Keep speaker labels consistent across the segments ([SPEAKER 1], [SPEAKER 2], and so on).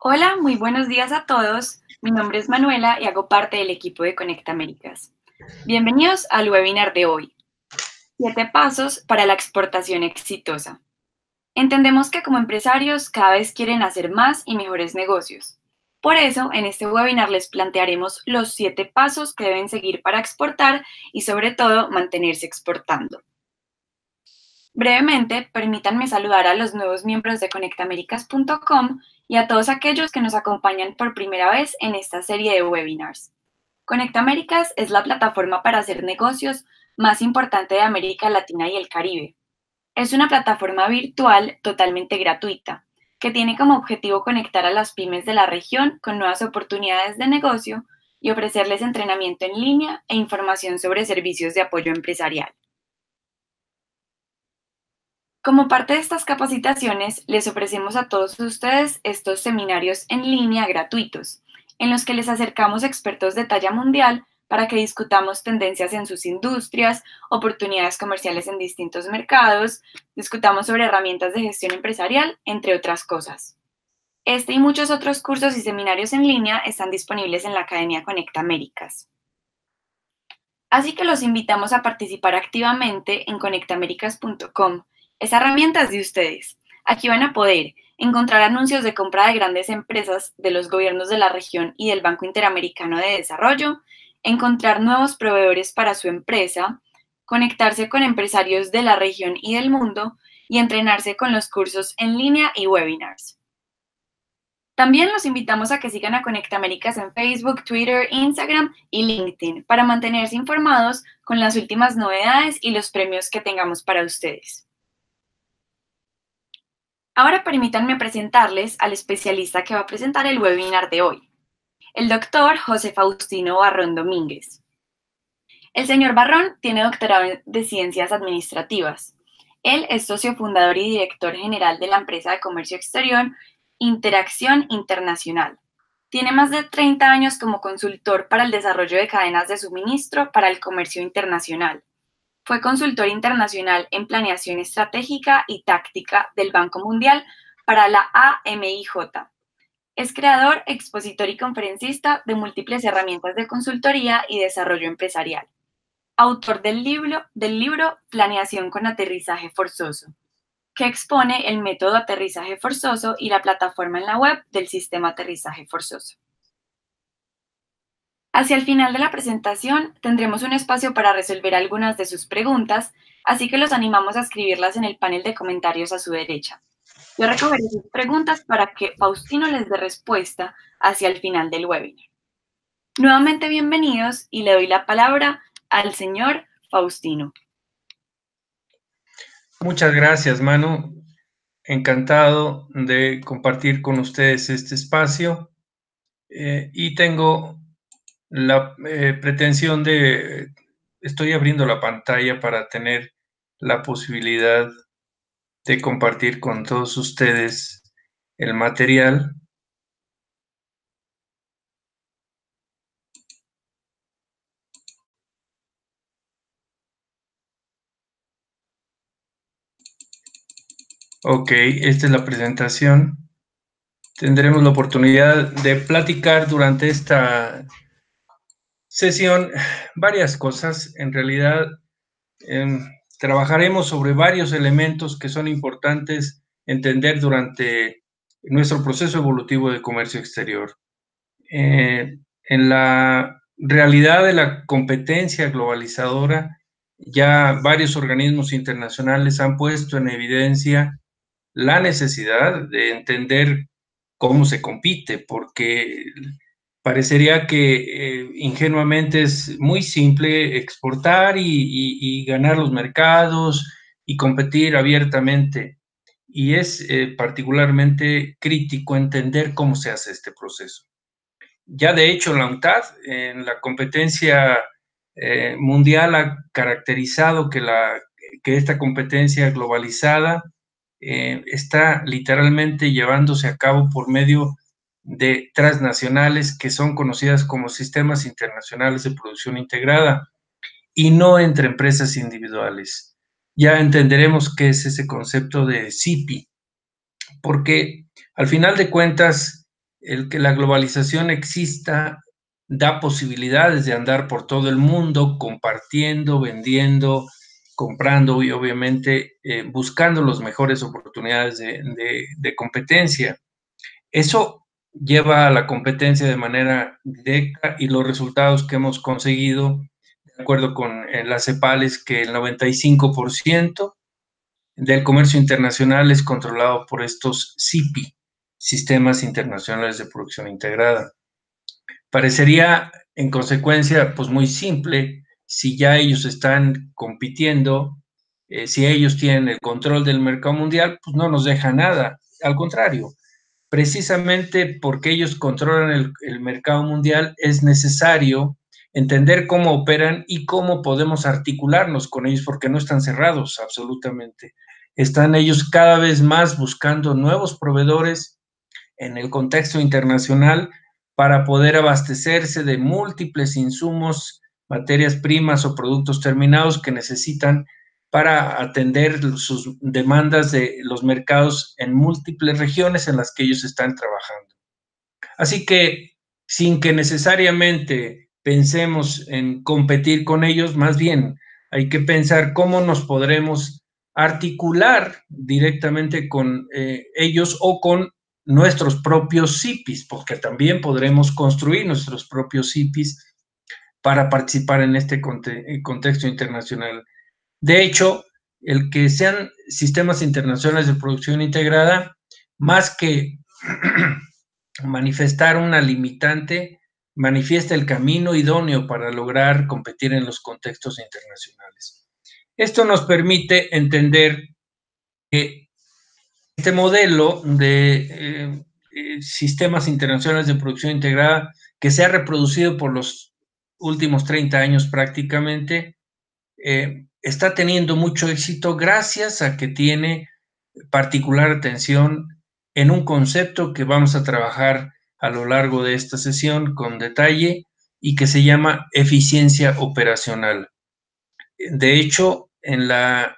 [SPEAKER 1] Hola, muy buenos días a todos. Mi nombre es Manuela y hago parte del equipo de Conecta Américas. Bienvenidos al webinar de hoy, 7 pasos para la exportación exitosa. Entendemos que como empresarios cada vez quieren hacer más y mejores negocios. Por eso, en este webinar les plantearemos los 7 pasos que deben seguir para exportar y sobre todo mantenerse exportando. Brevemente, permítanme saludar a los nuevos miembros de conectamericas.com y a todos aquellos que nos acompañan por primera vez en esta serie de webinars. Conecta Américas es la plataforma para hacer negocios más importante de América Latina y el Caribe. Es una plataforma virtual totalmente gratuita, que tiene como objetivo conectar a las pymes de la región con nuevas oportunidades de negocio y ofrecerles entrenamiento en línea e información sobre servicios de apoyo empresarial. Como parte de estas capacitaciones, les ofrecemos a todos ustedes estos seminarios en línea gratuitos, en los que les acercamos expertos de talla mundial para que discutamos tendencias en sus industrias, oportunidades comerciales en distintos mercados, discutamos sobre herramientas de gestión empresarial, entre otras cosas. Este y muchos otros cursos y seminarios en línea están disponibles en la Academia Conecta Américas. Así que los invitamos a participar activamente en conectamericas.com. Esa herramienta es de ustedes. Aquí van a poder encontrar anuncios de compra de grandes empresas de los gobiernos de la región y del Banco Interamericano de Desarrollo, encontrar nuevos proveedores para su empresa, conectarse con empresarios de la región y del mundo y entrenarse con los cursos en línea y webinars. También los invitamos a que sigan a Conecta Américas en Facebook, Twitter, Instagram y LinkedIn para mantenerse informados con las últimas novedades y los premios que tengamos para ustedes. Ahora permítanme presentarles al especialista que va a presentar el webinar de hoy, el doctor José Faustino Barrón Domínguez. El señor Barrón tiene doctorado de Ciencias Administrativas. Él es socio fundador y director general de la empresa de comercio exterior Interacción Internacional. Tiene más de 30 años como consultor para el desarrollo de cadenas de suministro para el comercio internacional. Fue consultor internacional en planeación estratégica y táctica del Banco Mundial para la AMIJ. Es creador, expositor y conferencista de múltiples herramientas de consultoría y desarrollo empresarial. Autor del libro Planeación con aterrizaje forzoso, que expone el método de aterrizaje forzoso y la plataforma en la web del sistema aterrizaje forzoso. Hacia el final de la presentación tendremos un espacio para resolver algunas de sus preguntas, así que los animamos a escribirlas en el panel de comentarios a su derecha. Yo recogeré sus preguntas para que Faustino les dé respuesta hacia el final del webinar. Nuevamente bienvenidos y le doy la palabra al señor Faustino.
[SPEAKER 2] Muchas gracias, Manu. Encantado de compartir con ustedes este espacio y tengo la pretensión estoy abriendo la pantalla para tener la posibilidad de compartir con todos ustedes el material. Ok, esta es la presentación. Tendremos la oportunidad de platicar durante esta sesión varias cosas. En realidad, trabajaremos sobre varios elementos que son importantes entender durante nuestro proceso evolutivo de comercio exterior. En la realidad de la competencia globalizadora, ya varios organismos internacionales han puesto en evidencia la necesidad de entender cómo se compite, porque parecería que ingenuamente es muy simple exportar y ganar los mercados y competir abiertamente. Y es particularmente crítico entender cómo se hace este proceso. Ya de hecho la UNCTAD en la competencia mundial ha caracterizado que esta competencia globalizada está literalmente llevándose a cabo por medio de transnacionales que son conocidas como sistemas internacionales de producción integrada y no entre empresas individuales. Ya entenderemos qué es ese concepto de CIPI, porque al final de cuentas el que la globalización exista da posibilidades de andar por todo el mundo compartiendo, vendiendo, comprando y obviamente buscando las mejores oportunidades de competencia. Eso lleva a la competencia de manera directa y los resultados que hemos conseguido, de acuerdo con la CEPAL, es que el 95% del comercio internacional es controlado por estos SIPI, Sistemas Internacionales de Producción Integrada. Parecería, en consecuencia, pues muy simple, si ya ellos están compitiendo, si ellos tienen el control del mercado mundial, pues no nos deja nada. Al contrario, precisamente porque ellos controlan el mercado mundial, es necesario entender cómo operan y cómo podemos articularnos con ellos, porque no están cerrados absolutamente. Están ellos cada vez más buscando nuevos proveedores en el contexto internacional para poder abastecerse de múltiples insumos, materias primas o productos terminados que necesitan para atender sus demandas de los mercados en múltiples regiones en las que ellos están trabajando. Así que, sin que necesariamente pensemos en competir con ellos, más bien hay que pensar cómo nos podremos articular directamente con ellos o con nuestros propios SIPIs, porque también podremos construir nuestros propios SIPIs para participar en este contexto internacional. De hecho, el que sean sistemas internacionales de producción integrada, más que manifestar una limitante, manifiesta el camino idóneo para lograr competir en los contextos internacionales. Esto nos permite entender que este modelo de sistemas internacionales de producción integrada, que se ha reproducido por los últimos 30 años prácticamente, está teniendo mucho éxito gracias a que tiene particular atención en un concepto que vamos a trabajar a lo largo de esta sesión con detalle y que se llama eficiencia operacional. De hecho, en la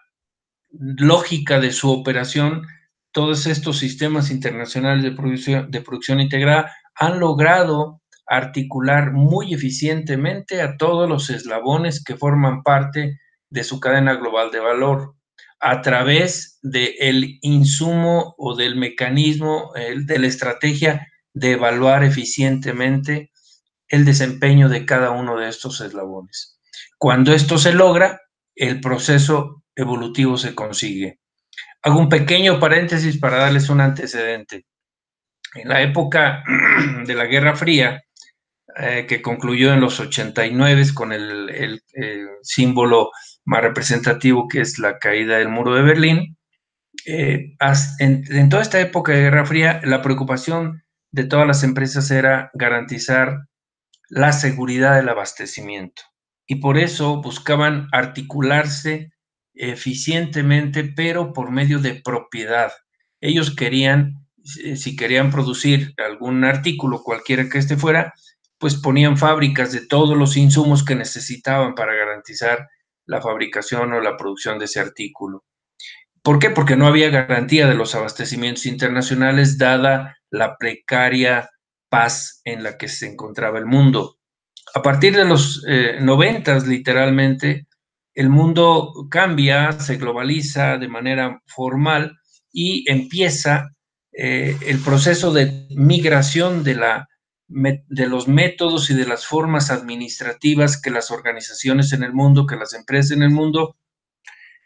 [SPEAKER 2] lógica de su operación, todos estos sistemas internacionales de producción integrada han logrado articular muy eficientemente a todos los eslabones que forman parte de su cadena global de valor a través del insumo o del mecanismo, de la estrategia de evaluar eficientemente el desempeño de cada uno de estos eslabones. Cuando esto se logra, el proceso evolutivo se consigue. Hago un pequeño paréntesis para darles un antecedente. En la época de la Guerra Fría, que concluyó en los 89 con el símbolo más representativo que es la caída del muro de Berlín, en toda esta época de Guerra Fría, la preocupación de todas las empresas era garantizar la seguridad del abastecimiento. Y por eso buscaban articularse eficientemente, pero por medio de propiedad. Ellos querían, si querían producir algún artículo, cualquiera que este fuera, pues ponían fábricas de todos los insumos que necesitaban para garantizar la fabricación o la producción de ese artículo. ¿Por qué? Porque no había garantía de los abastecimientos internacionales dada la precaria paz en la que se encontraba el mundo. A partir de los 90, literalmente, el mundo cambia, se globaliza de manera formal y empieza el proceso de migración de los métodos y de las formas administrativas que las organizaciones en el mundo, que las empresas en el mundo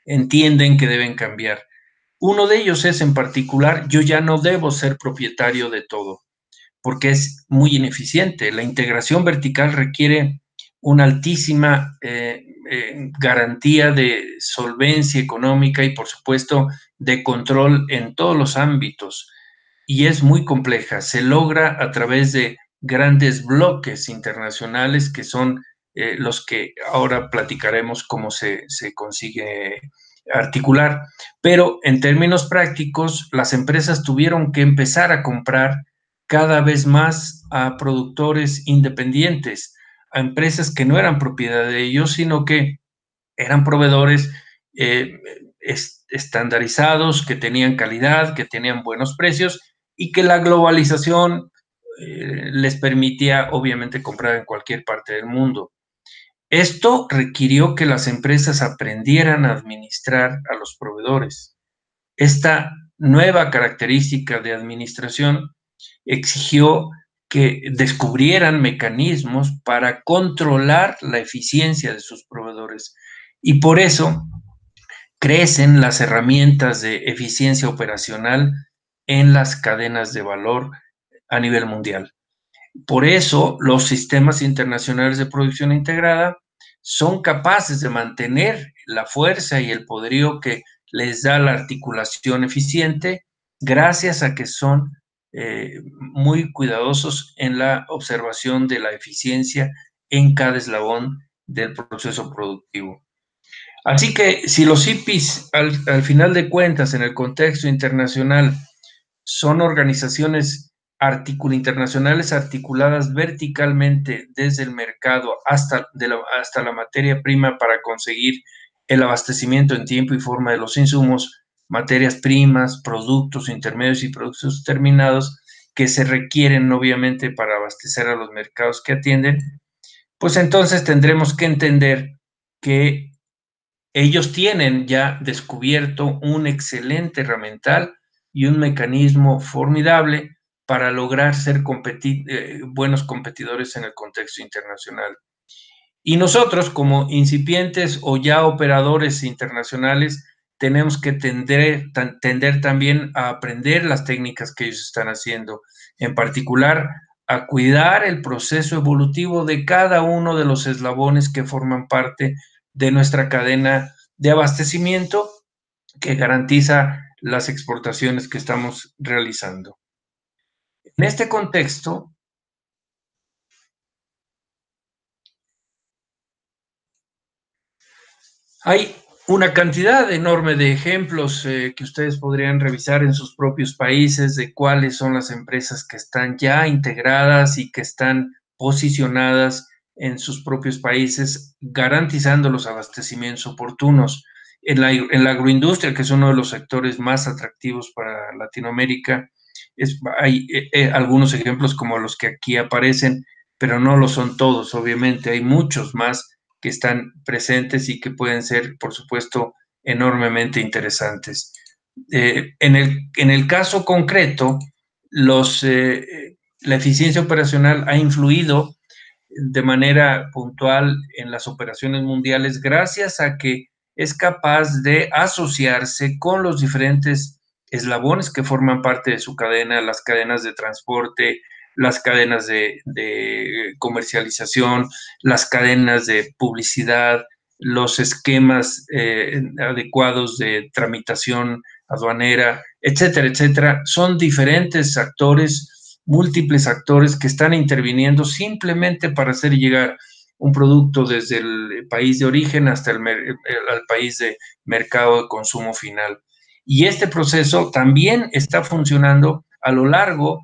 [SPEAKER 2] entienden que deben cambiar. Uno de ellos es, en particular, yo ya no debo ser propietario de todo, porque es muy ineficiente. La integración vertical requiere una altísima garantía de solvencia económica y, por supuesto, de control en todos los ámbitos. Y es muy compleja. Se logra a través de grandes bloques internacionales que son los que ahora platicaremos cómo se consigue articular. Pero en términos prácticos, las empresas tuvieron que empezar a comprar cada vez más a productores independientes, a empresas que no eran propiedad de ellos, sino que eran proveedores estandarizados, que tenían calidad, que tenían buenos precios y que la globalización les permitía obviamente comprar en cualquier parte del mundo. Esto requirió que las empresas aprendieran a administrar a los proveedores. Esta nueva característica de administración exigió que descubrieran mecanismos para controlar la eficiencia de sus proveedores. Y por eso crecen las herramientas de eficiencia operacional en las cadenas de valor a nivel mundial. Por eso los sistemas internacionales de producción integrada son capaces de mantener la fuerza y el poderío que les da la articulación eficiente, gracias a que son muy cuidadosos en la observación de la eficiencia en cada eslabón del proceso productivo. Así que si los IPIs, al final de cuentas, en el contexto internacional, son organizaciones internacionales articuladas verticalmente desde el mercado hasta la materia prima para conseguir el abastecimiento en tiempo y forma de los insumos, materias primas, productos intermedios y productos terminados que se requieren obviamente para abastecer a los mercados que atienden, pues entonces tendremos que entender que ellos tienen ya descubierto un excelente herramental y un mecanismo formidable para lograr ser buenos competidores en el contexto internacional. Y nosotros, como incipientes o ya operadores internacionales, tenemos que tender también a aprender las técnicas que ellos están haciendo, en particular a cuidar el proceso evolutivo de cada uno de los eslabones que forman parte de nuestra cadena de abastecimiento que garantiza las exportaciones que estamos realizando. En este contexto, hay una cantidad enorme de ejemplos que ustedes podrían revisar en sus propios países de cuáles son las empresas que están ya integradas y que están posicionadas en sus propios países, garantizando los abastecimientos oportunos. En la agroindustria, que es uno de los sectores más atractivos para Latinoamérica, hay algunos ejemplos como los que aquí aparecen, pero no lo son todos, obviamente, hay muchos más que están presentes y que pueden ser, por supuesto, enormemente interesantes. En el caso concreto, la eficiencia operacional ha influido de manera puntual en las operaciones mundiales gracias a que es capaz de asociarse con los diferentes eslabones que forman parte de su cadena, las cadenas de transporte, las cadenas de comercialización, las cadenas de publicidad, los esquemas adecuados de tramitación aduanera, etcétera, etcétera. Son diferentes actores, múltiples actores que están interviniendo simplemente para hacer llegar un producto desde el país de origen hasta al país de mercado de consumo final. Y este proceso también está funcionando a lo largo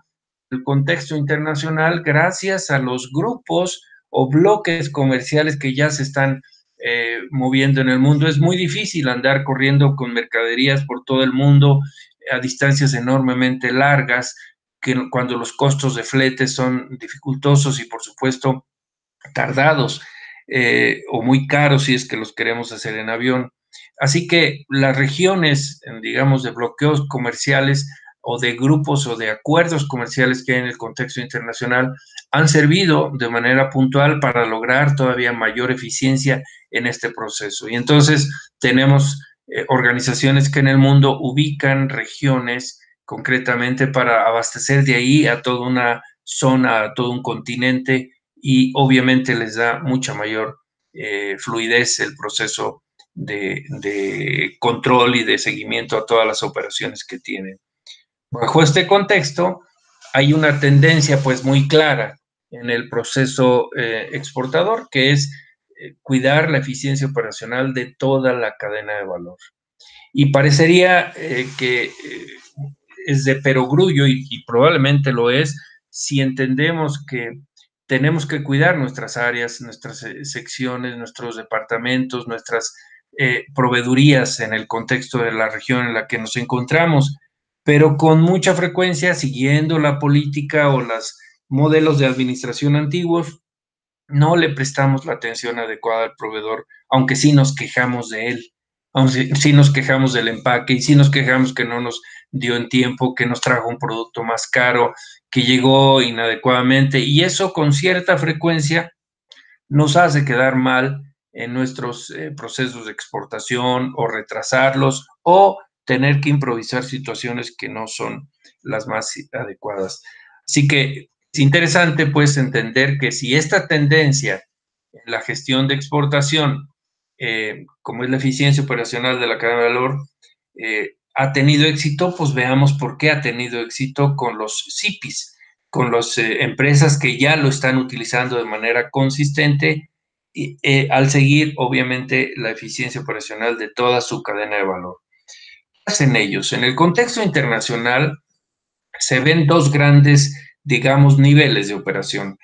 [SPEAKER 2] del contexto internacional gracias a los grupos o bloques comerciales que ya se están moviendo en el mundo. Es muy difícil andar corriendo con mercaderías por todo el mundo a distancias enormemente largas, cuando los costos de flete son dificultosos y por supuesto tardados o muy caros si es que los queremos hacer en avión. Así que las regiones, digamos, de bloqueos comerciales o de grupos o de acuerdos comerciales que hay en el contexto internacional han servido de manera puntual para lograr todavía mayor eficiencia en este proceso. Y entonces tenemos organizaciones que en el mundo ubican regiones concretamente para abastecer de ahí a toda una zona, a todo un continente, y obviamente les da mucha mayor fluidez el proceso de control y de seguimiento a todas las operaciones que tienen. Bajo este contexto, hay una tendencia pues muy clara en el proceso exportador, que es cuidar la eficiencia operacional de toda la cadena de valor. Y parecería que es de perogrullo, y probablemente lo es, si entendemos que tenemos que cuidar nuestras áreas, nuestras secciones, nuestros departamentos, nuestras proveedurías en el contexto de la región en la que nos encontramos, pero con mucha frecuencia siguiendo la política o las modelos de administración antiguos, no le prestamos la atención adecuada al proveedor, aunque sí nos quejamos de él, aunque sí nos quejamos del empaque y sí nos quejamos que no nos dio en tiempo, que nos trajo un producto más caro, que llegó inadecuadamente, y eso con cierta frecuencia nos hace quedar mal en nuestros procesos de exportación o retrasarlos o tener que improvisar situaciones que no son las más adecuadas. Así que es interesante pues entender que si esta tendencia en la gestión de exportación, como es la eficiencia operacional de la cadena de valor, ha tenido éxito, pues veamos por qué ha tenido éxito con los CIPIs, con las empresas que ya lo están utilizando de manera consistente y, al seguir, obviamente, la eficiencia operacional de toda su cadena de valor. ¿Qué hacen ellos? En el contexto internacional se ven dos grandes, digamos, niveles de operación.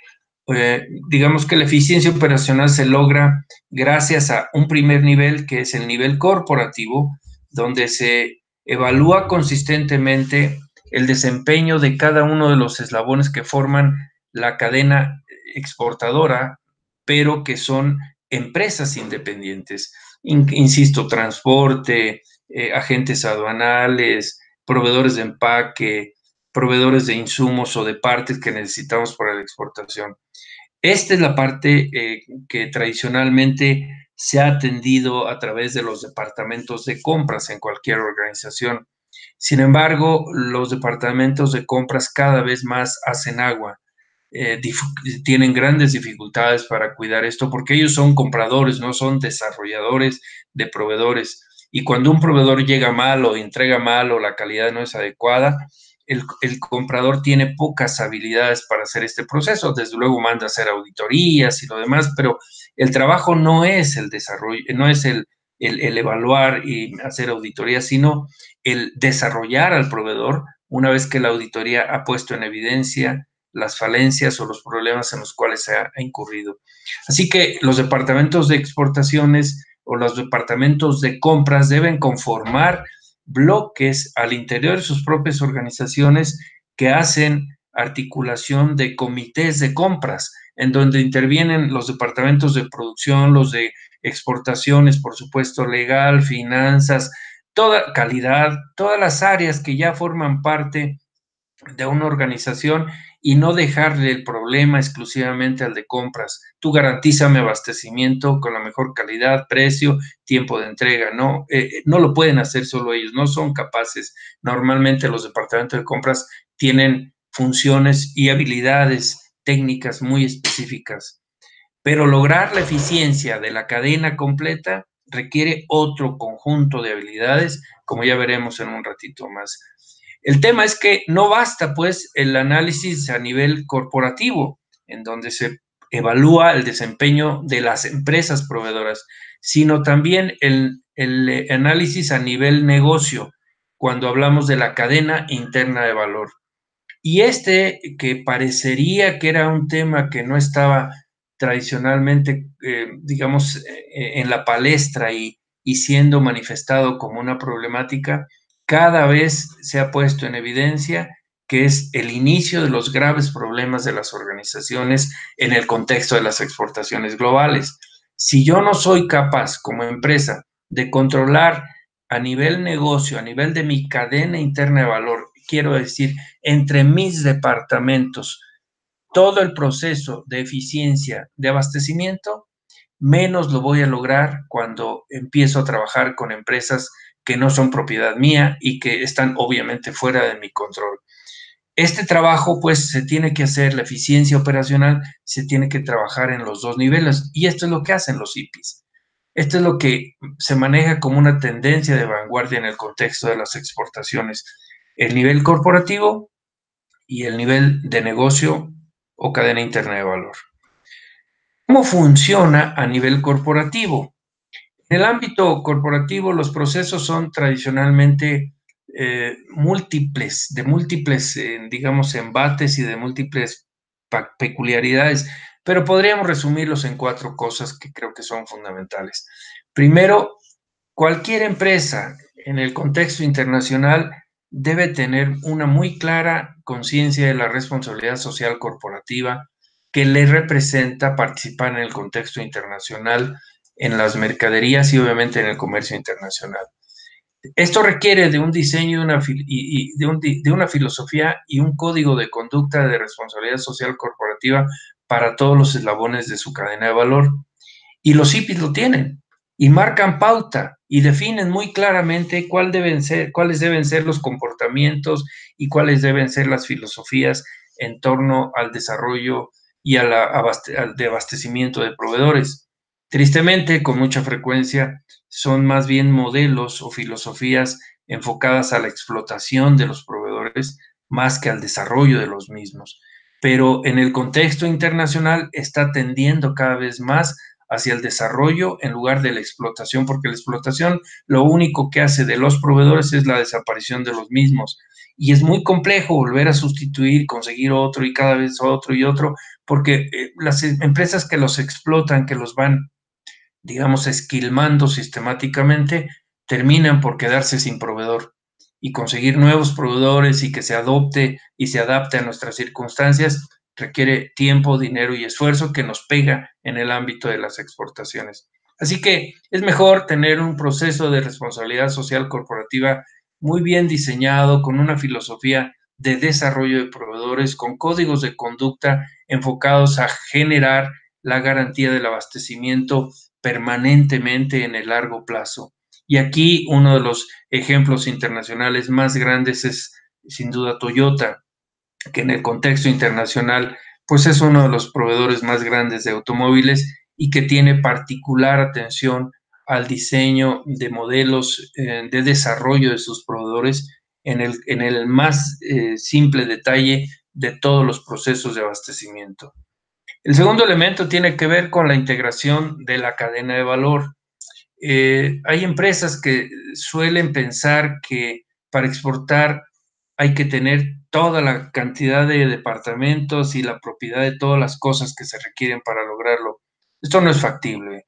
[SPEAKER 2] Digamos que la eficiencia operacional se logra gracias a un primer nivel, que es el nivel corporativo, donde se evalúa consistentemente el desempeño de cada uno de los eslabones que forman la cadena exportadora, pero que son empresas independientes. Insisto, transporte, agentes aduanales, proveedores de empaque, proveedores de insumos o de partes que necesitamos para la exportación. Esta es la parte que tradicionalmente se ha atendido a través de los departamentos de compras en cualquier organización. Sin embargo, los departamentos de compras cada vez más hacen agua, tienen grandes dificultades para cuidar esto porque ellos son compradores, no son desarrolladores de proveedores. Y cuando un proveedor llega mal o entrega mal o la calidad no es adecuada, el comprador tiene pocas habilidades para hacer este proceso. Desde luego manda a hacer auditorías y lo demás, pero el trabajo no es el desarrollo, no es el evaluar y hacer auditorías, sino el desarrollar al proveedor una vez que la auditoría ha puesto en evidencia las falencias o los problemas en los cuales se ha incurrido. Así que los departamentos de exportaciones o los departamentos de compras deben conformar bloques al interior de sus propias organizaciones que hacen articulación de comités de compras, en donde intervienen los departamentos de producción, los de exportaciones, por supuesto, legal, finanzas, toda calidad, todas las áreas que ya forman parte de una organización y no dejarle el problema exclusivamente al de compras. Tú garantízame abastecimiento con la mejor calidad, precio, tiempo de entrega. No, no lo pueden hacer solo ellos, no son capaces. Normalmente los departamentos de compras tienen funciones y habilidades técnicas muy específicas, pero lograr la eficiencia de la cadena completa requiere otro conjunto de habilidades, como ya veremos en un ratito más. El tema es que no basta, pues, el análisis a nivel corporativo, en donde se evalúa el desempeño de las empresas proveedoras, sino también el análisis a nivel negocio, cuando hablamos de la cadena interna de valor. Y que parecería que era un tema que no estaba tradicionalmente, digamos, en la palestra y siendo manifestado como una problemática, cada vez se ha puesto en evidencia que es el inicio de los graves problemas de las organizaciones en el contexto de las exportaciones globales. Si yo no soy capaz como empresa de controlar a nivel negocio, a nivel de mi cadena interna de valor, quiero decir, entre mis departamentos, todo el proceso de eficiencia de abastecimiento, menos lo voy a lograr cuando empiezo a trabajar con empresas que no son propiedad mía y que están obviamente fuera de mi control. Este trabajo, pues, se tiene que hacer, la eficiencia operacional, se tiene que trabajar en los dos niveles, y esto es lo que hacen los IPIs. Esto es lo que se maneja como una tendencia de vanguardia en el contexto de las exportaciones. El nivel corporativo y el nivel de negocio o cadena interna de valor. ¿Cómo funciona a nivel corporativo? En el ámbito corporativo, los procesos son tradicionalmente múltiples, digamos, embates y de múltiples peculiaridades, pero podríamos resumirlos en cuatro cosas que creo que son fundamentales. Primero, cualquier empresa en el contexto internacional debe tener una muy clara conciencia de la responsabilidad social corporativa que le representa participar en el contexto internacional, en las mercaderías y obviamente en el comercio internacional. Esto requiere de un diseño de una filosofía y un código de conducta de responsabilidad social corporativa para todos los eslabones de su cadena de valor. Y los hippies lo tienen y marcan pauta y definen muy claramente cuáles deben ser los comportamientos y cuáles deben ser las filosofías en torno al desarrollo y al de abastecimiento de proveedores. Tristemente, con mucha frecuencia, son más bien modelos o filosofías enfocadas a la explotación de los proveedores más que al desarrollo de los mismos. Pero en el contexto internacional está tendiendo cada vez más hacia el desarrollo en lugar de la explotación, porque la explotación lo único que hace de los proveedores es la desaparición de los mismos. Y es muy complejo volver a sustituir, conseguir otro y cada vez otro y otro, porque las empresas que los explotan, que los van, digamos, esquilmando sistemáticamente, terminan por quedarse sin proveedor y conseguir nuevos proveedores y que se adopte y se adapte a nuestras circunstancias requiere tiempo, dinero y esfuerzo que nos pega en el ámbito de las exportaciones. Así que es mejor tener un proceso de responsabilidad social corporativa muy bien diseñado, con una filosofía de desarrollo de proveedores, con códigos de conducta enfocados a generar la garantía del abastecimiento permanentemente en el largo plazo. Y aquí uno de los ejemplos internacionales más grandes es sin duda Toyota, que en el contexto internacional pues es uno de los proveedores más grandes de automóviles y que tiene particular atención al diseño de modelos de desarrollo de sus proveedores en el más simple detalle de todos los procesos de abastecimiento. El segundo elemento tiene que ver con la integración de la cadena de valor. Hay empresas que suelen pensar que para exportar hay que tener toda la cantidad de departamentos y la propiedad de todas las cosas que se requieren para lograrlo. Esto no es factible,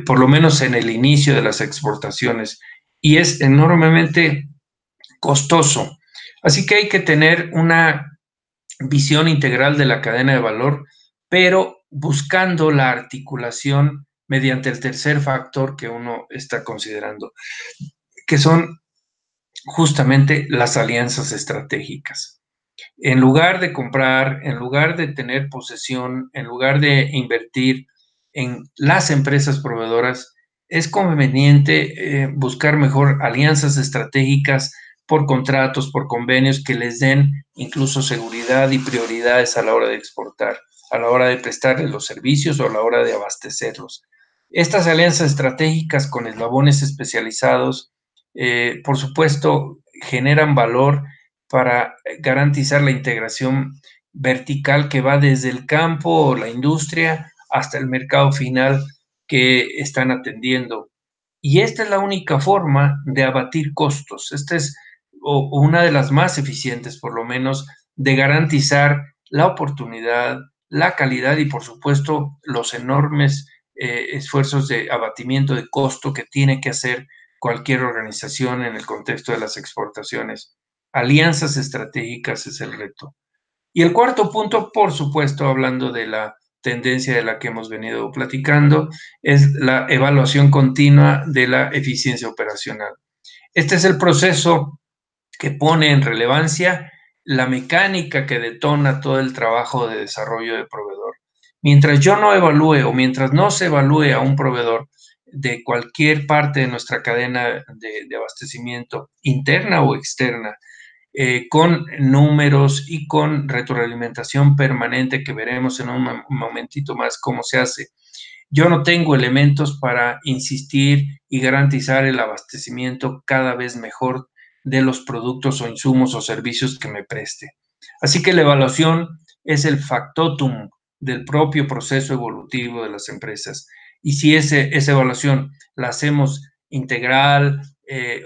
[SPEAKER 2] por lo menos en el inicio de las exportaciones, y es enormemente costoso. Así que hay que tener una visión integral de la cadena de valor, pero buscando la articulación mediante el tercer factor que uno está considerando, que son justamente las alianzas estratégicas. En lugar de comprar, en lugar de tener posesión, en lugar de invertir en las empresas proveedoras, es conveniente buscar mejor alianzas estratégicas por contratos, por convenios que les den incluso seguridad y prioridades a la hora de exportar, a la hora de prestarles los servicios o a la hora de abastecerlos. Estas alianzas estratégicas con eslabones especializados, por supuesto, generan valor para garantizar la integración vertical que va desde el campo o la industria hasta el mercado final que están atendiendo. Y esta es la única forma de abatir costos. Esta es una de las más eficientes, por lo menos, de garantizar la oportunidad, la calidad y, por supuesto, los enormes esfuerzos de abatimiento de costo que tiene que hacer cualquier organización en el contexto de las exportaciones. Alianzas estratégicas es el reto. Y el cuarto punto, por supuesto, hablando de la tendencia de la que hemos venido platicando, es la evaluación continua de la eficiencia operacional. Este es el proceso que pone en relevancia la mecánica que detona todo el trabajo de desarrollo de proveedor. Mientras yo no evalúe o mientras no se evalúe a un proveedor de cualquier parte de nuestra cadena de abastecimiento, interna o externa, con números y con retroalimentación permanente que veremos en un momentito más cómo se hace. Yo no tengo elementos para insistir y garantizar el abastecimiento cada vez mejor de los productos o insumos o servicios que me preste. Así que la evaluación es el factotum del propio proceso evolutivo de las empresas. Y si esa evaluación la hacemos integral,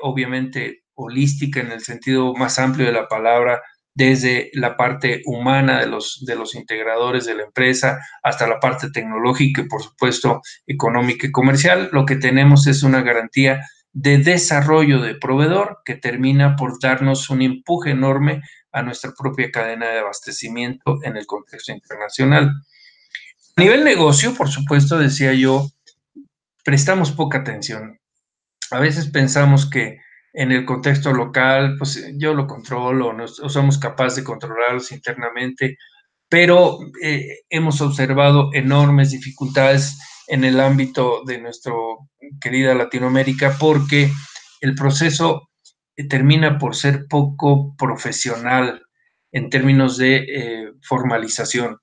[SPEAKER 2] obviamente holística en el sentido más amplio de la palabra, desde la parte humana de los integradores de la empresa hasta la parte tecnológica y, por supuesto, económica y comercial, lo que tenemos es una garantía de desarrollo de proveedor que termina por darnos un empuje enorme a nuestra propia cadena de abastecimiento en el contexto internacional. A nivel negocio, por supuesto, decía yo, prestamos poca atención. A veces pensamos que en el contexto local, pues yo lo controlo, no somos capaces de controlarlos internamente, pero hemos observado enormes dificultades en el ámbito de nuestra querida Latinoamérica porque el proceso termina por ser poco profesional en términos de formalización.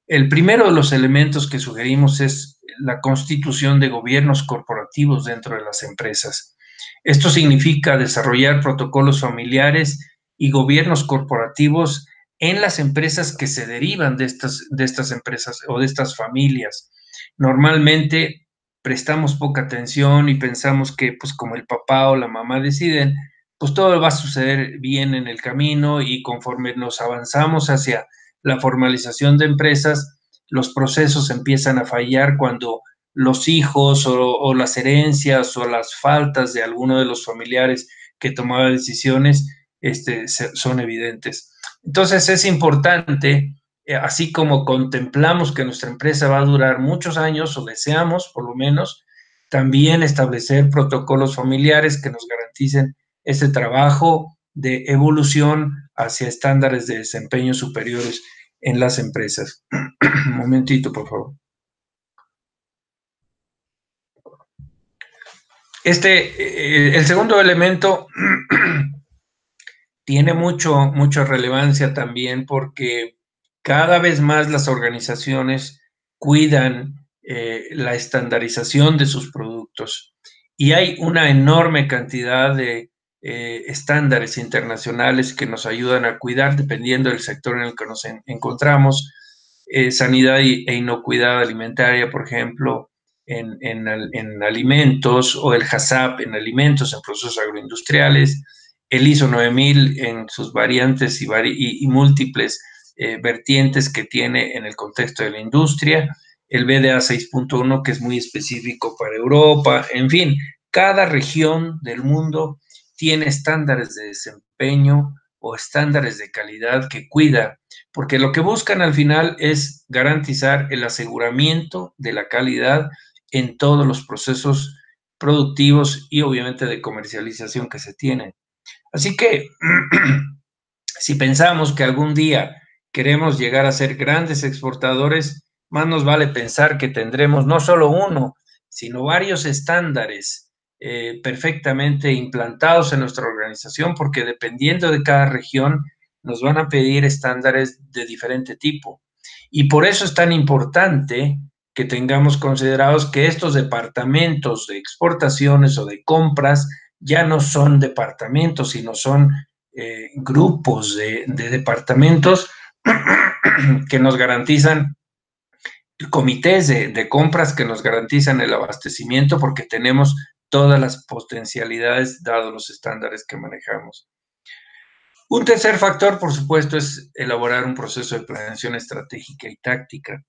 [SPEAKER 2] El primero de los elementos que sugerimos es la constitución de gobiernos corporativos dentro de las empresas. Esto significa desarrollar protocolos familiares y gobiernos corporativos en las empresas que se derivan de estas empresas o de estas familias. Normalmente prestamos poca atención y pensamos que, pues, como el papá o la mamá deciden, pues todo va a suceder bien en el camino y conforme nos avanzamos hacia la formalización de empresas, los procesos empiezan a fallar cuando los hijos o las herencias o las faltas de alguno de los familiares que tomaba decisiones son evidentes. Entonces es importante, así como contemplamos que nuestra empresa va a durar muchos años o deseamos por lo menos, también establecer protocolos familiares que nos garanticen ese trabajo de evolución hacia estándares de desempeño superiores en las empresas. Un momentito, por favor. El segundo elemento tiene mucha relevancia también porque cada vez más las organizaciones cuidan la estandarización de sus productos y hay una enorme cantidad de estándares internacionales que nos ayudan a cuidar dependiendo del sector en el que nos encontramos. Sanidad e inocuidad alimentaria, por ejemplo, en alimentos, o el HACCP en alimentos, en procesos agroindustriales, el ISO 9000 en sus variantes y múltiples vertientes que tiene en el contexto de la industria, el BDA 6.1 que es muy específico para Europa, en fin, cada región del mundo tiene estándares de desempeño o estándares de calidad que cuida, porque lo que buscan al final es garantizar el aseguramiento de la calidad en todos los procesos productivos y obviamente de comercialización que se tienen. Así que si pensamos que algún día queremos llegar a ser grandes exportadores, más nos vale pensar que tendremos no solo uno, sino varios estándares perfectamente implantados en nuestra organización, porque dependiendo de cada región nos van a pedir estándares de diferente tipo. Y por eso es tan importante que tengamos considerados que estos departamentos de exportaciones o de compras ya no son departamentos, sino son grupos de departamentos que nos garantizan, comités de compras que nos garantizan el abastecimiento porque tenemos todas las potencialidades dados los estándares que manejamos. Un tercer factor, por supuesto, es elaborar un proceso de planeación estratégica y táctica.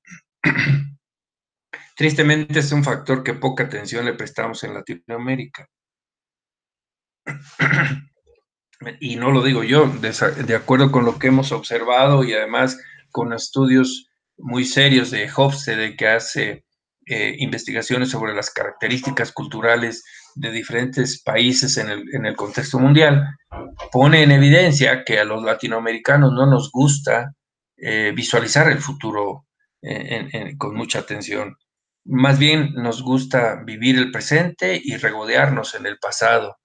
[SPEAKER 2] Tristemente es un factor que poca atención le prestamos en Latinoamérica. Y no lo digo yo, de acuerdo con lo que hemos observado y además con estudios muy serios de Hofstede, que hace investigaciones sobre las características culturales de diferentes países en el contexto mundial, pone en evidencia que a los latinoamericanos no nos gusta visualizar el futuro con mucha atención. Más bien nos gusta vivir el presente y regodearnos en el pasado.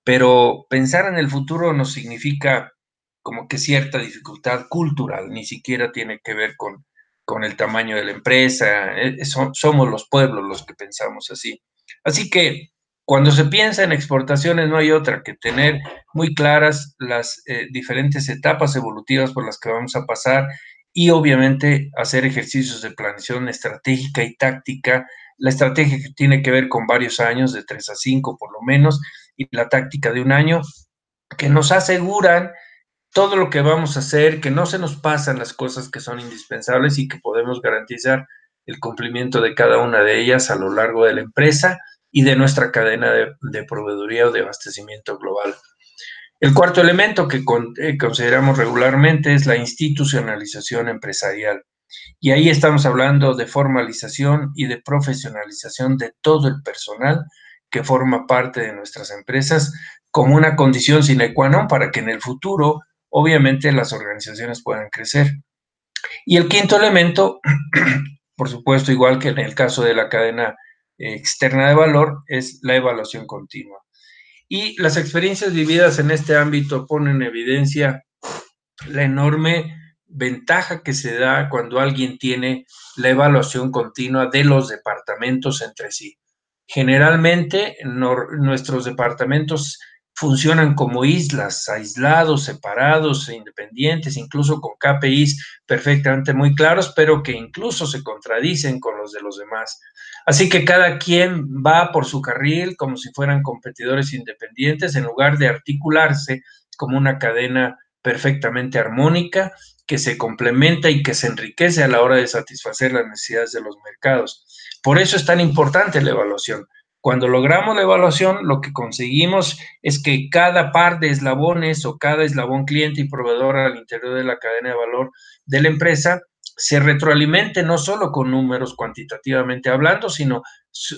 [SPEAKER 2] Pero pensar en el futuro nos significa como que cierta dificultad cultural, ni siquiera tiene que ver con el tamaño de la empresa, somos los pueblos los que pensamos así. Así que cuando se piensa en exportaciones no hay otra que tener muy claras las diferentes etapas evolutivas por las que vamos a pasar y obviamente hacer ejercicios de planeación estratégica y táctica. La estrategia que tiene que ver con varios años, de 3 a 5 por lo menos, y la táctica de un año, que nos aseguran todo lo que vamos a hacer, que no se nos pasan las cosas que son indispensables y que podemos garantizar el cumplimiento de cada una de ellas a lo largo de la empresa y de nuestra cadena de proveeduría o de abastecimiento global. El cuarto elemento que consideramos regularmente es la institucionalización empresarial. Y ahí estamos hablando de formalización y de profesionalización de todo el personal que forma parte de nuestras empresas como una condición sine qua non para que en el futuro, obviamente, las organizaciones puedan crecer. Y el quinto elemento, por supuesto, igual que en el caso de la cadena externa de valor, es la evaluación continua. Y las experiencias vividas en este ámbito ponen en evidencia la enorme ventaja que se da cuando alguien tiene la evaluación continua de los departamentos entre sí. Generalmente nuestros departamentos funcionan como islas, aislados, separados, independientes, incluso con KPIs perfectamente muy claros, pero que incluso se contradicen con los de los demás. Así que cada quien va por su carril como si fueran competidores independientes en lugar de articularse como una cadena perfectamente armónica que se complementa y que se enriquece a la hora de satisfacer las necesidades de los mercados. Por eso es tan importante la evaluación. Cuando logramos la evaluación, lo que conseguimos es que cada par de eslabones o cada eslabón cliente y proveedor al interior de la cadena de valor de la empresa se retroalimente no solo con números cuantitativamente hablando, sino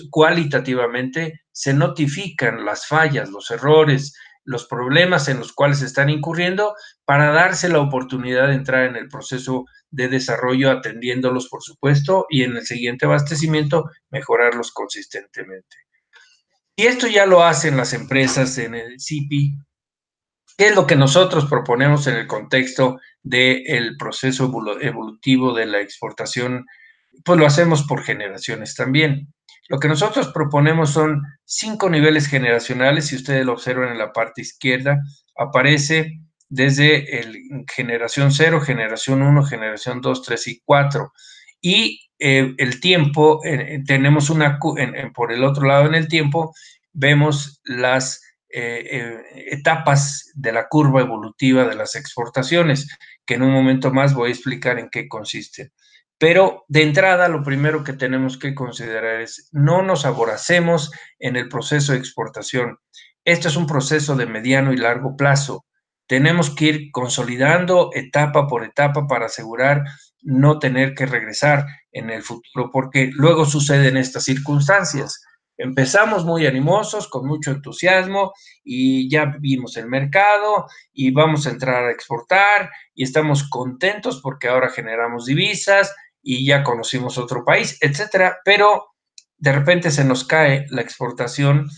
[SPEAKER 2] cualitativamente se notifican las fallas, los errores, los problemas en los cuales se están incurriendo para darse la oportunidad de entrar en el proceso de desarrollo atendiéndolos, por supuesto, y en el siguiente abastecimiento mejorarlos consistentemente. Y esto ya lo hacen las empresas en el CIPI. ¿Qué es lo que nosotros proponemos en el contexto del proceso evolutivo de la exportación? Pues lo hacemos por generaciones también. Lo que nosotros proponemos son 5 niveles generacionales. Si ustedes lo observan en la parte izquierda, aparece desde generación 0, generación 1, generación 2, 3 y 4. Y el tiempo, tenemos por el otro lado en el tiempo, vemos las etapas de la curva evolutiva de las exportaciones, que en un momento más voy a explicar en qué consisten. Pero de entrada, lo primero que tenemos que considerar es no nos aboracemos en el proceso de exportación. Esto es un proceso de mediano y largo plazo. Tenemos que ir consolidando etapa por etapa para asegurar no tener que regresar en el futuro, porque luego suceden estas circunstancias. Empezamos muy animosos, con mucho entusiasmo, y ya vimos el mercado y vamos a entrar a exportar y estamos contentos porque ahora generamos divisas y ya conocimos otro país, etcétera, pero de repente se nos cae la exportación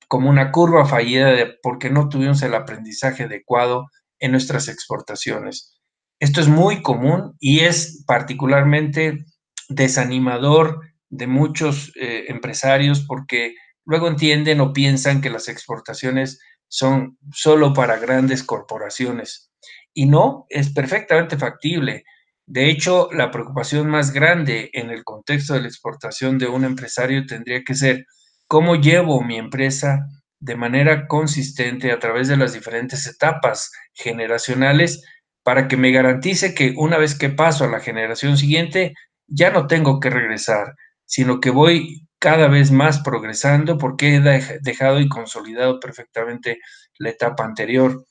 [SPEAKER 2] como una curva fallida porque no tuvimos el aprendizaje adecuado en nuestras exportaciones. Esto es muy común y es particularmente desanimador de muchos empresarios porque luego entienden o piensan que las exportaciones son solo para grandes corporaciones. Y no, es perfectamente factible. De hecho, la preocupación más grande en el contexto de la exportación de un empresario tendría que ser cómo llevo mi empresa de manera consistente a través de las diferentes etapas generacionales para que me garantice que una vez que paso a la generación siguiente, ya no tengo que regresar, sino que voy cada vez más progresando porque he dejado y consolidado perfectamente la etapa anterior.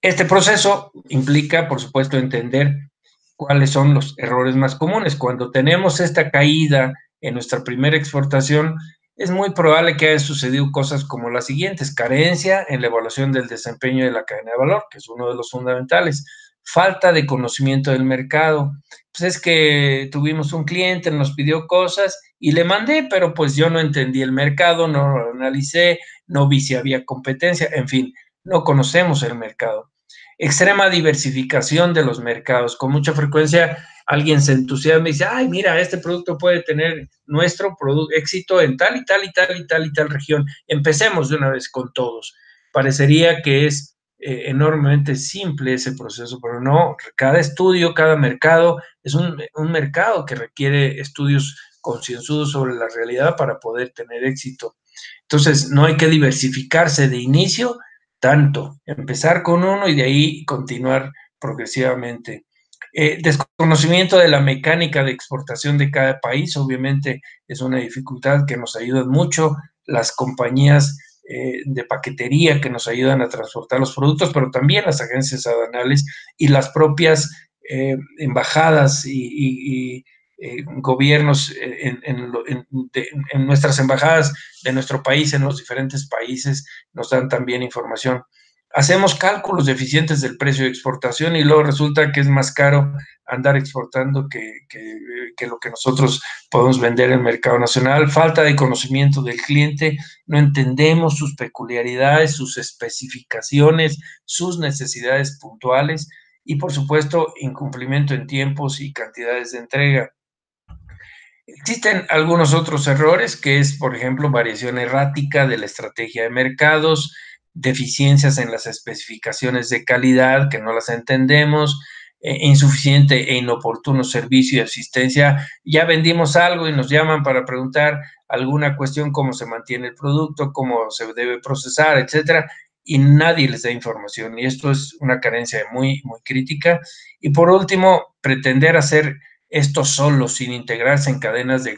[SPEAKER 2] Este proceso implica, por supuesto, entender cuáles son los errores más comunes. Cuando tenemos esta caída en nuestra primera exportación, es muy probable que hayan sucedido cosas como las siguientes: carencia en la evaluación del desempeño de la cadena de valor, que es uno de los fundamentales; falta de conocimiento del mercado. Pues es que tuvimos un cliente, nos pidió cosas y le mandé, pero pues yo no entendí el mercado, no lo analicé, no vi si había competencia, en fin, no conocemos el mercado. Extrema diversificación de los mercados. Con mucha frecuencia alguien se entusiasma y dice, ay, mira, este producto puede tener nuestro éxito en tal y tal y tal y tal y tal región. Empecemos de una vez con todos. Parecería que es enormemente simple ese proceso, pero no, cada estudio, cada mercado es un mercado que requiere estudios concienzudos sobre la realidad para poder tener éxito. Entonces, no hay que diversificarse de inicio tanto, empezar con uno y de ahí continuar progresivamente. Desconocimiento de la mecánica de exportación de cada país, obviamente es una dificultad que nos ayuda mucho las compañías de paquetería que nos ayudan a transportar los productos, pero también las agencias aduanales y las propias embajadas y gobiernos en nuestras embajadas de nuestro país, en los diferentes países, nos dan también información. Hacemos cálculos eficientes del precio de exportación y luego resulta que es más caro andar exportando que lo que nosotros podemos vender en el mercado nacional. Falta de conocimiento del cliente, no entendemos sus peculiaridades, sus especificaciones, sus necesidades puntuales y, por supuesto, incumplimiento en tiempos y cantidades de entrega. Existen algunos otros errores, que es, por ejemplo, variación errática de la estrategia de mercados, deficiencias en las especificaciones de calidad, que no las entendemos, insuficiente e inoportuno servicio y asistencia. Ya vendimos algo y nos llaman para preguntar alguna cuestión, cómo se mantiene el producto, cómo se debe procesar, etcétera, y nadie les da información. Y esto es una carencia muy, muy crítica. Y por último, pretender hacer esto solo, sin integrarse en cadenas de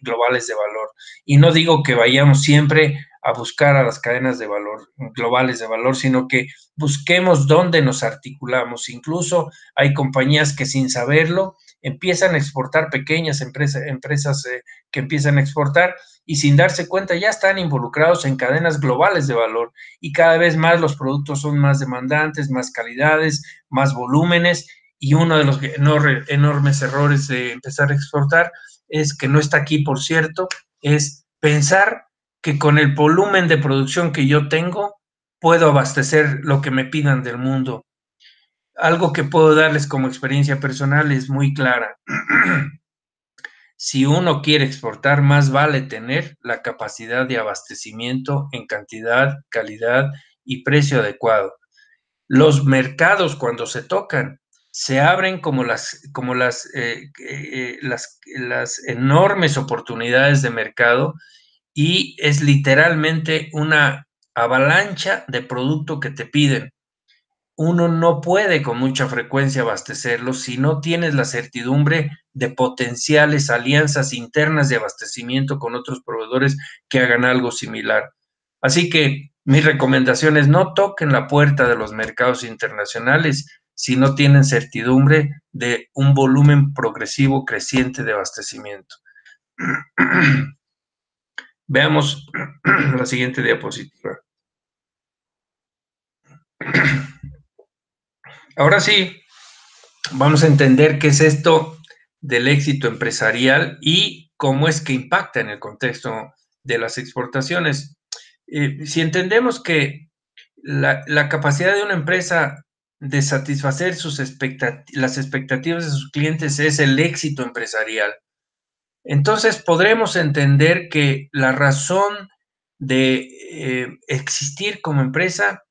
[SPEAKER 2] globales de valor. Y no digo que vayamos siempre a buscar a las cadenas de valor, globales de valor, sino que busquemos dónde nos articulamos. Incluso hay compañías que sin saberlo empiezan a exportar, pequeñas empresas que empiezan a exportar y sin darse cuenta ya están involucrados en cadenas globales de valor y cada vez más los productos son más demandantes, más calidades, más volúmenes. Y uno de los enormes errores de empezar a exportar es, que no está aquí, por cierto, es pensar que con el volumen de producción que yo tengo puedo abastecer lo que me pidan del mundo. Algo que puedo darles como experiencia personal es muy clara. Si uno quiere exportar, más vale tener la capacidad de abastecimiento en cantidad, calidad y precio adecuado. Los mercados, cuando se tocan, se abren como las enormes oportunidades de mercado y es literalmente una avalancha de producto que te piden. Uno no puede con mucha frecuencia abastecerlos si no tienes la certidumbre de potenciales alianzas internas de abastecimiento con otros proveedores que hagan algo similar. Así que mi recomendación es: no toquen la puerta de los mercados internacionales si no tienen certidumbre de un volumen progresivo creciente de abastecimiento. Veamos la siguiente diapositiva. Ahora sí, vamos a entender qué es esto del éxito empresarial y cómo es que impacta en el contexto de las exportaciones. Si entendemos que la capacidad de una empresa de satisfacer las expectativas de sus clientes es el éxito empresarial, entonces podremos entender que la razón de existir como empresa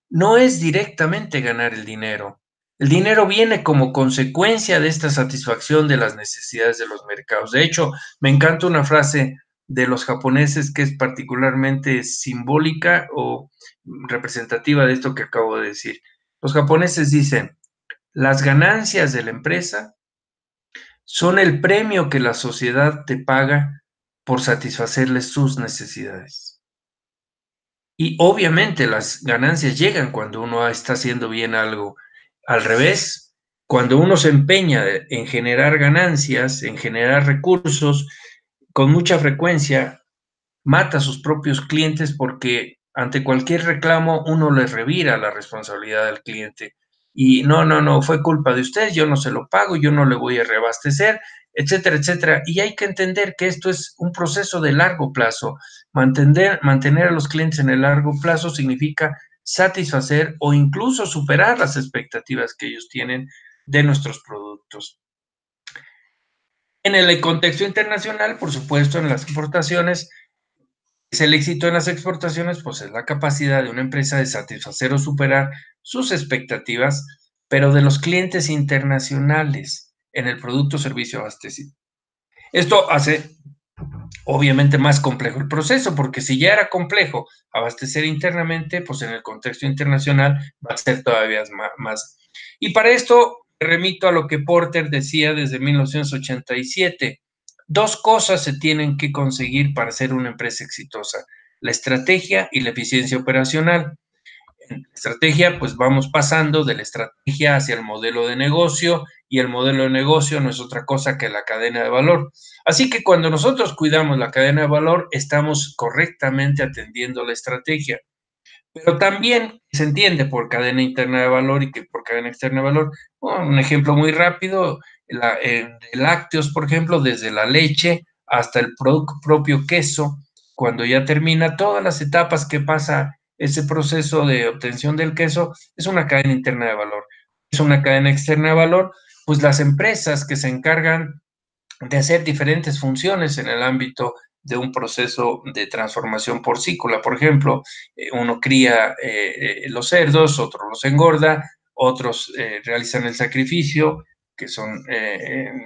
[SPEAKER 2] no es directamente ganar el dinero. El dinero viene como consecuencia de esta satisfacción de las necesidades de los mercados. De hecho, me encanta una frase de los japoneses que es particularmente simbólica o representativa de esto que acabo de decir. Los japoneses dicen: las ganancias de la empresa son el premio que la sociedad te paga por satisfacerles sus necesidades. Y obviamente las ganancias llegan cuando uno está haciendo bien algo. Al revés, cuando uno se empeña en generar ganancias, en generar recursos, con mucha frecuencia mata a sus propios clientes porque ante cualquier reclamo uno les revira la responsabilidad al cliente. Y no, fue culpa de usted, yo no se lo pago, yo no le voy a reabastecer, etcétera, etcétera. Y hay que entender que esto es un proceso de largo plazo. Mantener a los clientes en el largo plazo significa satisfacer o incluso superar las expectativas que ellos tienen de nuestros productos. En el contexto internacional, por supuesto, en las exportaciones, es el éxito en las exportaciones, pues es la capacidad de una empresa de satisfacer o superar sus expectativas, pero de los clientes internacionales en el producto o servicio abastecido. Esto hace obviamente más complejo el proceso, porque si ya era complejo abastecer internamente, pues en el contexto internacional va a ser todavía más. Y para esto remito a lo que Porter decía desde 1987. Dos cosas se tienen que conseguir para ser una empresa exitosa: la estrategia y la eficiencia operacional. En la estrategia, pues vamos pasando de la estrategia hacia el modelo de negocio, y el modelo de negocio no es otra cosa que la cadena de valor. Así que cuando nosotros cuidamos la cadena de valor, estamos correctamente atendiendo la estrategia. Pero también se entiende por cadena interna de valor y que por cadena externa de valor. Un ejemplo muy rápido: de lácteos, por ejemplo, desde la leche hasta el propio queso, cuando ya termina todas las etapas que pasa ese proceso de obtención del queso, es una cadena interna de valor. Es una cadena externa de valor, pues las empresas que se encargan de hacer diferentes funciones en el ámbito de un proceso de transformación porcícola. Por ejemplo, uno cría los cerdos, otro los engorda, otros realizan el sacrificio, que son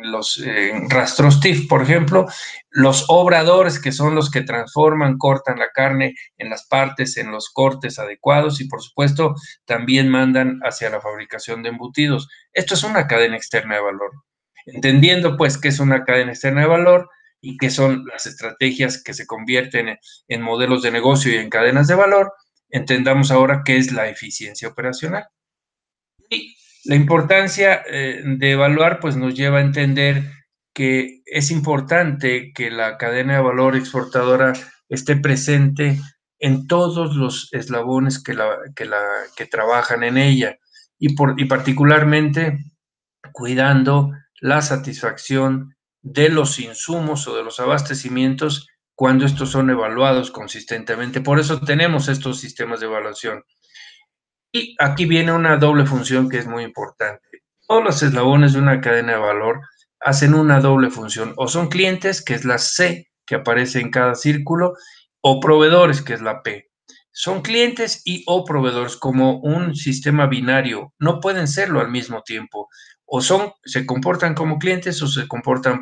[SPEAKER 2] los rastros TIF, por ejemplo, los obradores, que son los que transforman, cortan la carne en las partes, en los cortes adecuados, y por supuesto también mandan hacia la fabricación de embutidos. Esto es una cadena externa de valor. Entendiendo pues qué es una cadena externa de valor y qué son las estrategias que se convierten en modelos de negocio y en cadenas de valor, entendamos ahora qué es la eficiencia operacional. Y la importancia de evaluar pues nos lleva a entender que es importante que la cadena de valor exportadora esté presente en todos los eslabones que trabajan en ella, y particularmente cuidando la satisfacción de los insumos o de los abastecimientos cuando estos son evaluados consistentemente. Por eso tenemos estos sistemas de evaluación. Y aquí viene una doble función que es muy importante. Todos los eslabones de una cadena de valor hacen una doble función: o son clientes, que es la C que aparece en cada círculo, o proveedores, que es la P. Son clientes y o proveedores, como un sistema binario, no pueden serlo al mismo tiempo. O se comportan como clientes o se comportan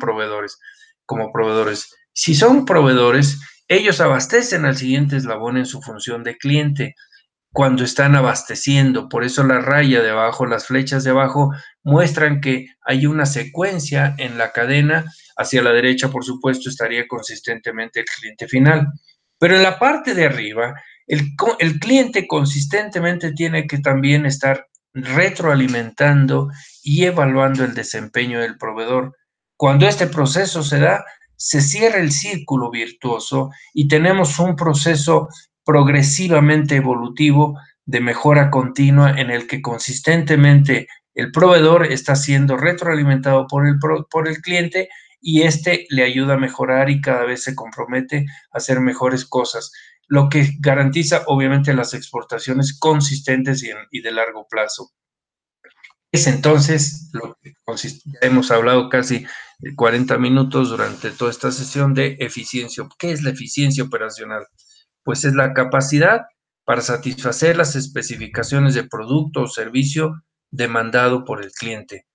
[SPEAKER 2] como proveedores. Si son proveedores, ellos abastecen al siguiente eslabón en su función de cliente cuando están abasteciendo. Por eso la raya de abajo, las flechas de abajo, muestran que hay una secuencia en la cadena. Hacia la derecha, por supuesto, estaría consistentemente el cliente final. Pero en la parte de arriba, el cliente consistentemente tiene que también estar retroalimentando y evaluando el desempeño del proveedor. Cuando este proceso se da, se cierra el círculo virtuoso y tenemos un proceso progresivamente evolutivo de mejora continua, en el que consistentemente el proveedor está siendo retroalimentado por el cliente, y este le ayuda a mejorar y cada vez se compromete a hacer mejores cosas, lo que garantiza obviamente las exportaciones consistentes y de largo plazo. Es entonces lo que hemos hablado casi 40 minutos durante toda esta sesión de eficiencia. ¿Qué es la eficiencia operacional? Pues es la capacidad para satisfacer las especificaciones de producto o servicio demandado por el cliente.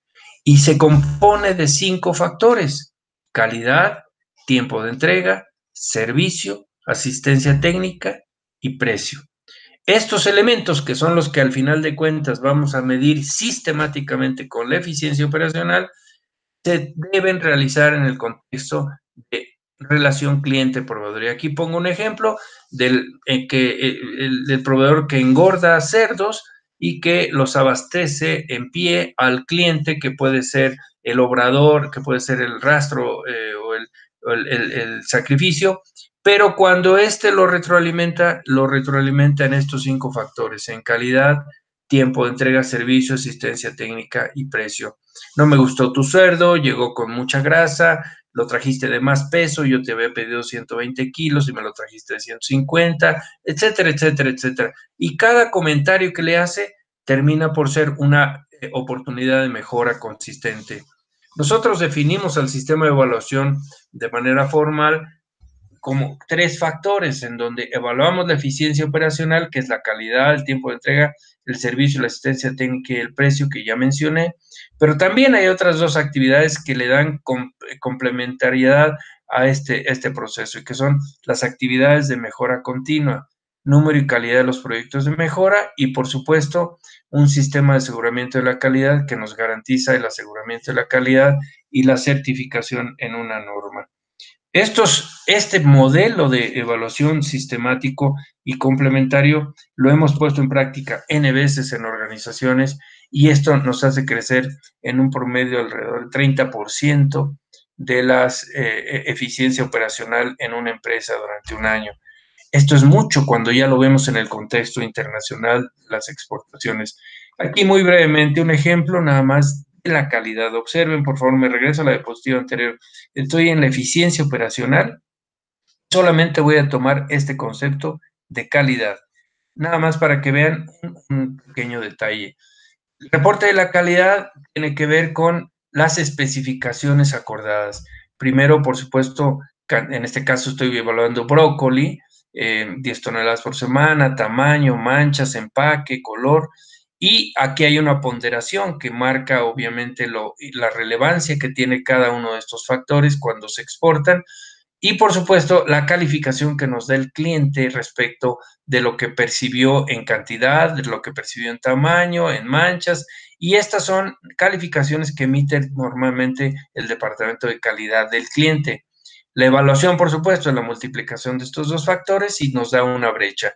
[SPEAKER 2] Y se compone de 5 factores: calidad, tiempo de entrega, servicio, asistencia técnica y precio. Estos elementos, que son los que al final de cuentas vamos a medir sistemáticamente con la eficiencia operacional, se deben realizar en el contexto de relación cliente-proveedor. Y aquí pongo un ejemplo del proveedor que engorda cerdos y que los abastece en pie al cliente, que puede ser el obrador, que puede ser el rastro o el sacrificio. Pero cuando éste lo retroalimenta en estos 5 factores: en calidad, tiempo de entrega, servicio, asistencia técnica y precio. No me gustó tu cerdo, llegó con mucha grasa, lo trajiste de más peso, yo te había pedido 120 kilos y me lo trajiste de 150, etcétera, etcétera, etcétera. Y cada comentario que le hace termina por ser una oportunidad de mejora consistente. Nosotros definimos al sistema de evaluación de manera formal como 3 factores, en donde evaluamos la eficiencia operacional, que es la calidad, el tiempo de entrega, el servicio, la asistencia técnica y el precio, que ya mencioné. Pero también hay otras 2 actividades que le dan complementariedad a este proceso, y que son las actividades de mejora continua. número y calidad de los proyectos de mejora y, por supuesto, un sistema de aseguramiento de la calidad que nos garantiza el aseguramiento de la calidad y la certificación en una norma. Este modelo de evaluación sistemático y complementario lo hemos puesto en práctica N veces en organizaciones y esto nos hace crecer en un promedio alrededor del 30% de la eficiencia operacional en una empresa durante un año. Esto es mucho cuando ya lo vemos en el contexto internacional, las exportaciones. Aquí muy brevemente un ejemplo nada más de la calidad. Observen, por favor, me regreso a la diapositiva anterior. Estoy en la eficiencia operacional. Solamente voy a tomar este concepto de calidad. Nada más para que vean un pequeño detalle. El reporte de la calidad tiene que ver con las especificaciones acordadas. Primero, por supuesto, en este caso estoy evaluando brócoli, 10 toneladas por semana, tamaño, manchas, empaque, color. Y aquí hay una ponderación que marca obviamente la relevancia que tiene cada uno de estos factores cuando se exportan. Y por supuesto, la calificación que nos da el cliente respecto de lo que percibió en cantidad, de lo que percibió en tamaño, en manchas, y estas son calificaciones que emite normalmente el departamento de calidad del cliente. La evaluación, por supuesto, es la multiplicación de estos dos factores y nos da una brecha.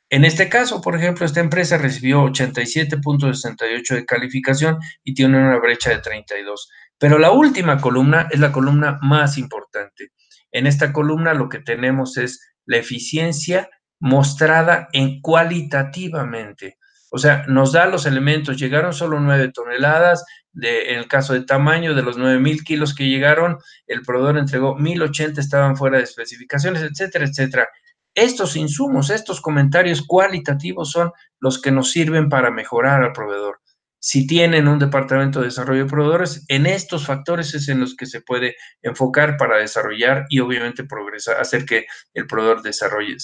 [SPEAKER 2] En este caso, por ejemplo, esta empresa recibió 87.68 de calificación y tiene una brecha de 32. Pero la última columna es la columna más importante. En esta columna lo que tenemos es la eficiencia mostrada en cualitativamente. O sea, nos da los elementos, llegaron solo 9 toneladas, en el caso de tamaño, de los 9,000 kilos que llegaron, el proveedor entregó 1,080, estaban fuera de especificaciones, etcétera, etcétera. Estos insumos, estos comentarios cualitativos son los que nos sirven para mejorar al proveedor. Si tienen un departamento de desarrollo de proveedores, en estos factores es en los que se puede enfocar para desarrollar y obviamente progresar, hacer que el proveedor desarrolle.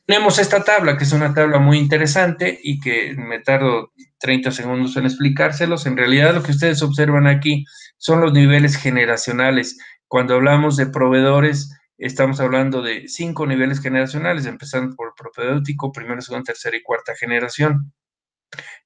[SPEAKER 2] Tenemos esta tabla, que es una tabla muy interesante y que me tardo 30 segundos en explicárselos. En realidad lo que ustedes observan aquí son los niveles generacionales. Cuando hablamos de proveedores, estamos hablando de 5 niveles generacionales, empezando por propedéutico, primera, segunda, tercera y cuarta generación.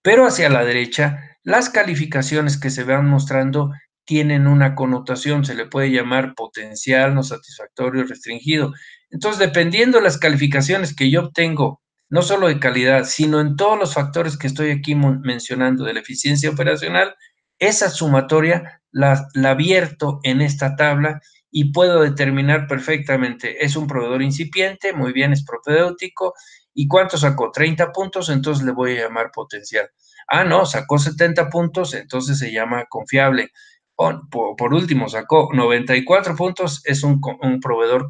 [SPEAKER 2] Pero hacia la derecha, las calificaciones que se van mostrando tienen una connotación, se le puede llamar potencial, no satisfactorio, restringido. Entonces, dependiendo de las calificaciones que yo obtengo, no solo de calidad, sino en todos los factores que estoy aquí mencionando de la eficiencia operacional, esa sumatoria la vierto en esta tabla y puedo determinar perfectamente, es un proveedor incipiente, muy bien, es propedéutico, ¿y cuánto sacó? 30 puntos, entonces le voy a llamar potencial. Ah, no, sacó 70 puntos, entonces se llama confiable. Por último, sacó 94 puntos, es un proveedor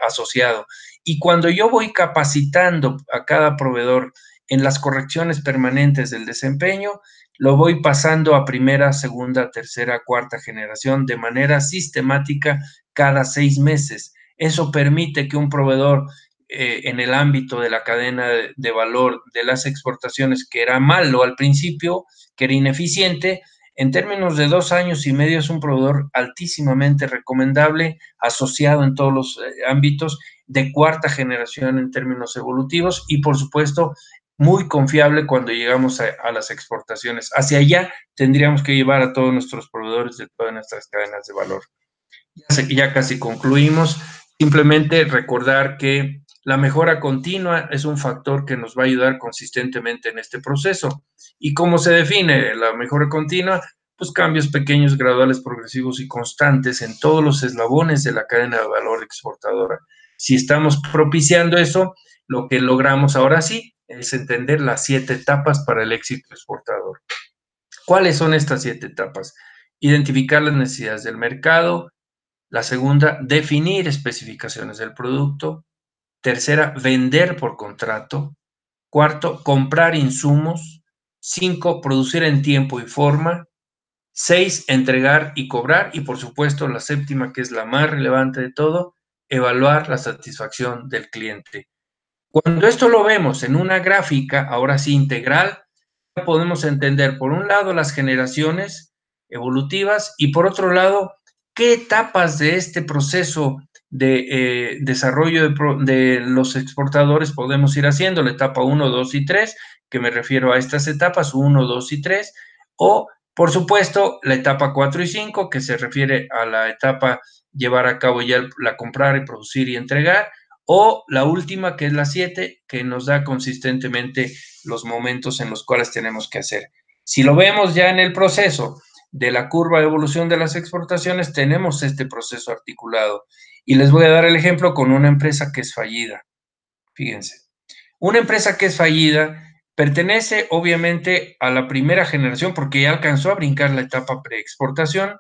[SPEAKER 2] asociado. Y cuando yo voy capacitando a cada proveedor en las correcciones permanentes del desempeño, lo voy pasando a primera, segunda, tercera, cuarta generación de manera sistemática cada 6 meses. Eso permite que un proveedor en el ámbito de la cadena de valor de las exportaciones, que era malo al principio, que era ineficiente, en términos de 2 años y medio es un proveedor altísimamente recomendable, asociado en todos los ámbitos, de cuarta generación en términos evolutivos y, por supuesto, muy confiable cuando llegamos a las exportaciones. Hacia allá tendríamos que llevar a todos nuestros proveedores de todas nuestras cadenas de valor. Ya casi concluimos. Simplemente recordar que la mejora continua es un factor que nos va a ayudar consistentemente en este proceso. ¿Y cómo se define la mejora continua? Pues cambios pequeños, graduales, progresivos y constantes en todos los eslabones de la cadena de valor exportadora. Si estamos propiciando eso, lo que logramos ahora sí es entender las 7 etapas para el éxito exportador. ¿Cuáles son estas 7 etapas? Identificar las necesidades del mercado. La segunda, definir especificaciones del producto. Tercera, vender por contrato. Cuarto, comprar insumos. 5, producir en tiempo y forma. 6, entregar y cobrar. Y por supuesto, la séptima, que es la más relevante de todo, evaluar la satisfacción del cliente. Cuando esto lo vemos en una gráfica, ahora sí integral, podemos entender, por un lado, las generaciones evolutivas y por otro lado, qué etapas de este proceso de desarrollo de los exportadores podemos ir haciendo, la etapa 1, 2 y 3, que me refiero a estas etapas 1, 2 y 3, o por supuesto la etapa 4 y 5, que se refiere a la etapa llevar a cabo ya la comprar y producir y entregar, o la última, que es la 7, que nos da consistentemente los momentos en los cuales tenemos que hacer. Si lo vemos ya en el proceso de la curva de evolución de las exportaciones, tenemos este proceso articulado. Y les voy a dar el ejemplo con una empresa que es fallida. Fíjense, una empresa que es fallida pertenece obviamente a la primera generación porque ya alcanzó a brincar la etapa preexportación,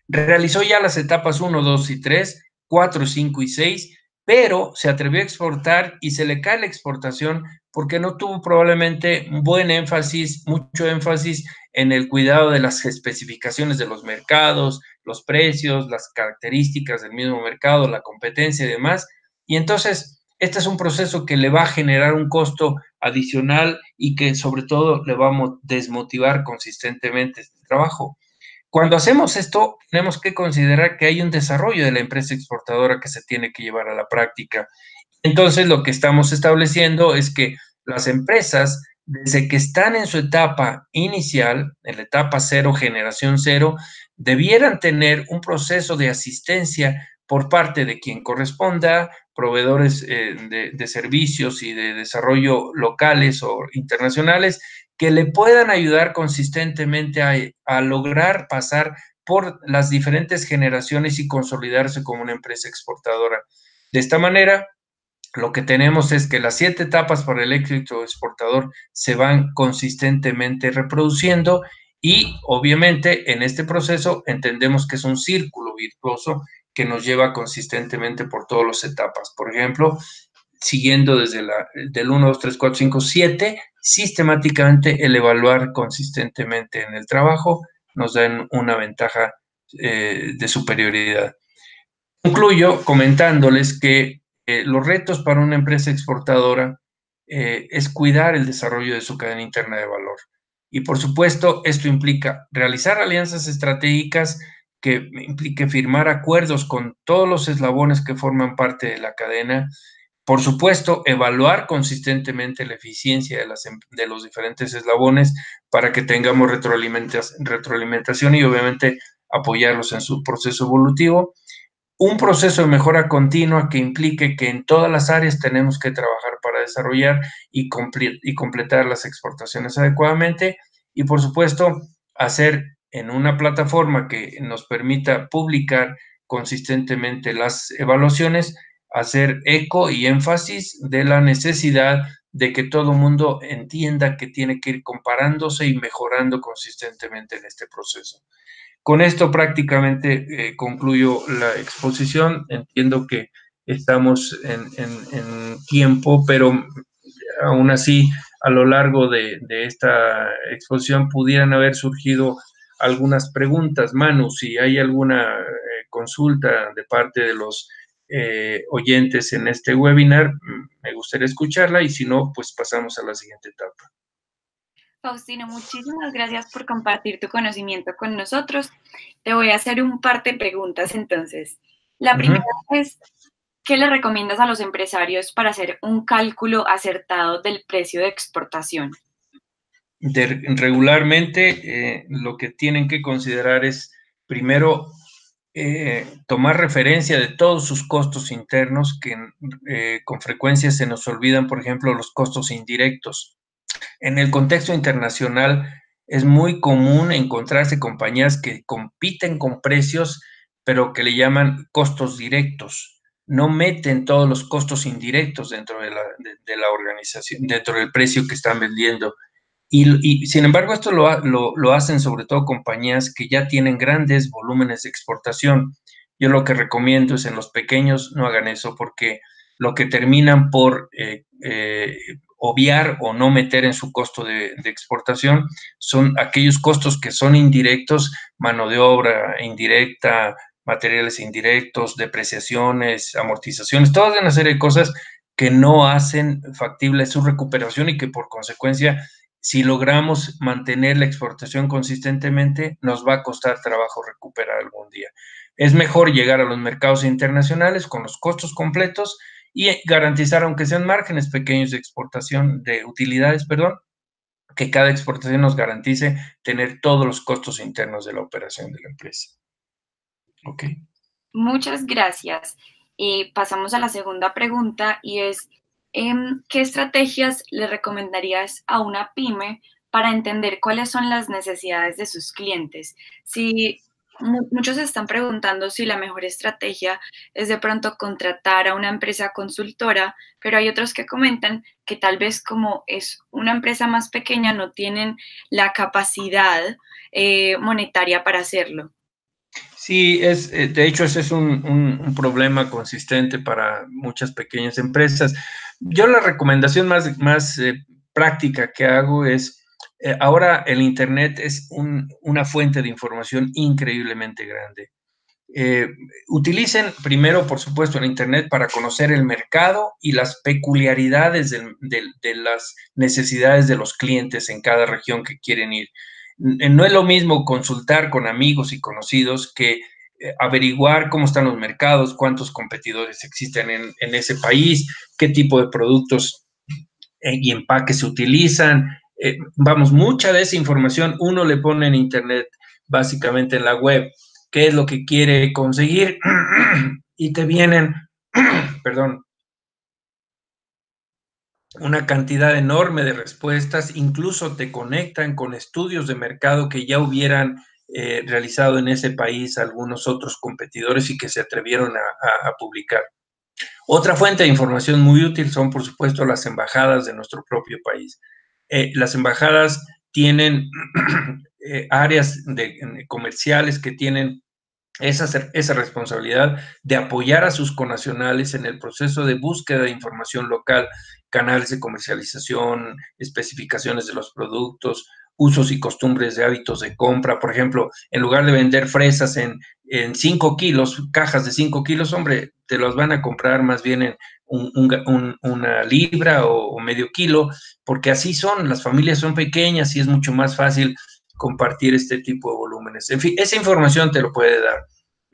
[SPEAKER 2] realizó ya las etapas 1, 2 y 3, 4, 5 y 6, pero se atrevió a exportar y se le cae la exportación porque no tuvo probablemente buen énfasis, mucho énfasis en el cuidado de las especificaciones de los mercados, los precios, las características del mismo mercado, la competencia y demás. Y entonces, este es un proceso que le va a generar un costo adicional y que sobre todo le va a desmotivar consistentemente este trabajo. Cuando hacemos esto, tenemos que considerar que hay un desarrollo de la empresa exportadora que se tiene que llevar a la práctica. Entonces, lo que estamos estableciendo es que las empresas, desde que están en su etapa inicial, en la etapa cero, generación cero, debieran tener un proceso de asistencia por parte de quien corresponda, proveedores de servicios y de desarrollo locales o internacionales, que le puedan ayudar consistentemente a lograr pasar por las diferentes generaciones y consolidarse como una empresa exportadora. De esta manera, lo que tenemos es que las 7 etapas para el éxito exportador se van consistentemente reproduciendo y obviamente en este proceso entendemos que es un círculo virtuoso que nos lleva consistentemente por todas las etapas. Por ejemplo, siguiendo desde del 1, 2, 3, 4, 5, 7, sistemáticamente el evaluar consistentemente en el trabajo nos da una ventaja de superioridad. Concluyo comentándoles que los retos para una empresa exportadora es cuidar el desarrollo de su cadena interna de valor. Y por supuesto, esto implica realizar alianzas estratégicas que implique firmar acuerdos con todos los eslabones que forman parte de la cadena. Por supuesto, evaluar consistentemente la eficiencia de los diferentes eslabones para que tengamos retroalimentación y obviamente apoyarlos en su proceso evolutivo. Un proceso de mejora continua que implique que en todas las áreas tenemos que trabajar para desarrollar y completar las exportaciones adecuadamente y, por supuesto, hacer en una plataforma que nos permita publicar consistentemente las evaluaciones, hacer eco y énfasis de la necesidad de que todo mundo entienda que tiene que ir comparándose y mejorando consistentemente en este proceso. Con esto prácticamente concluyo la exposición. Entiendo que estamos en tiempo, pero aún así, a lo largo de esta exposición pudieran haber surgido algunas preguntas. Manu, si hay alguna consulta de parte de los oyentes en este webinar, me gustaría escucharla y si no, pues pasamos a la siguiente etapa.
[SPEAKER 1] Faustino, muchísimas gracias por compartir tu conocimiento con nosotros. Te voy a hacer un par de preguntas entonces. La primera es, ¿qué le recomiendas a los empresarios para hacer un cálculo acertado del precio de exportación?
[SPEAKER 2] Regularmente lo que tienen que considerar es, primero, tomar referencia de todos sus costos internos, que con frecuencia se nos olvidan, por ejemplo, los costos indirectos. En el contexto internacional es muy común encontrarse compañías que compiten con precios, pero que le llaman costos directos. No meten todos los costos indirectos dentro de la organización, dentro del precio que están vendiendo. Y sin embargo, esto lo hacen sobre todo compañías que ya tienen grandes volúmenes de exportación. Yo lo que recomiendo es en los pequeños no hagan eso porque lo que terminan por obviar o no meter en su costo de exportación son aquellos costos que son indirectos, mano de obra indirecta, materiales indirectos, depreciaciones, amortizaciones, toda una serie de cosas que no hacen factible su recuperación y que por consecuencia, si logramos mantener la exportación consistentemente, nos va a costar trabajo recuperar algún día. Es mejor llegar a los mercados internacionales con los costos completos y garantizar, aunque sean márgenes pequeños de exportación, de utilidades, perdón, que cada exportación nos garantice tener todos los costos internos de la operación de la empresa. ¿Ok?
[SPEAKER 1] Muchas gracias. Pasamos a la segunda pregunta y es, ¿qué estrategias le recomendarías a una pyme para entender cuáles son las necesidades de sus clientes? Si muchos se están preguntando si la mejor estrategia es de pronto contratar a una empresa consultora, pero hay otros que comentan que tal vez como es una empresa más pequeña no tienen la capacidad monetaria para hacerlo.
[SPEAKER 2] Sí, de hecho ese es un problema consistente para muchas pequeñas empresas. Yo la recomendación más práctica que hago es, ahora el Internet es una fuente de información increíblemente grande. Eh, Utilicen primero, por supuesto, el Internet para conocer el mercado y las peculiaridades de las necesidades de los clientes en cada región que quieren ir. No es lo mismo consultar con amigos y conocidos que averiguar cómo están los mercados, cuántos competidores existen en ese país, qué tipo de productos y empaques se utilizan. Vamos, mucha de esa información uno le pone en Internet, básicamente en la web, qué es lo que quiere conseguir y te vienen, perdón, una cantidad enorme de respuestas, incluso te conectan con estudios de mercado que ya hubieran realizado en ese país algunos otros competidores y que se atrevieron a publicar. Otra fuente de información muy útil son, por supuesto, las embajadas de nuestro propio país. Las embajadas tienen áreas comerciales que tienen esa responsabilidad de apoyar a sus connacionales en el proceso de búsqueda de información local, canales de comercialización, especificaciones de los productos, usos y costumbres de hábitos de compra. Por ejemplo, en lugar de vender fresas en 5 kilos, cajas de 5 kilos, hombre, te las van a comprar más bien en una libra o medio kilo, porque así son, las familias son pequeñas y es mucho más fácil compartir este tipo de volúmenes. En fin, esa información te lo puede dar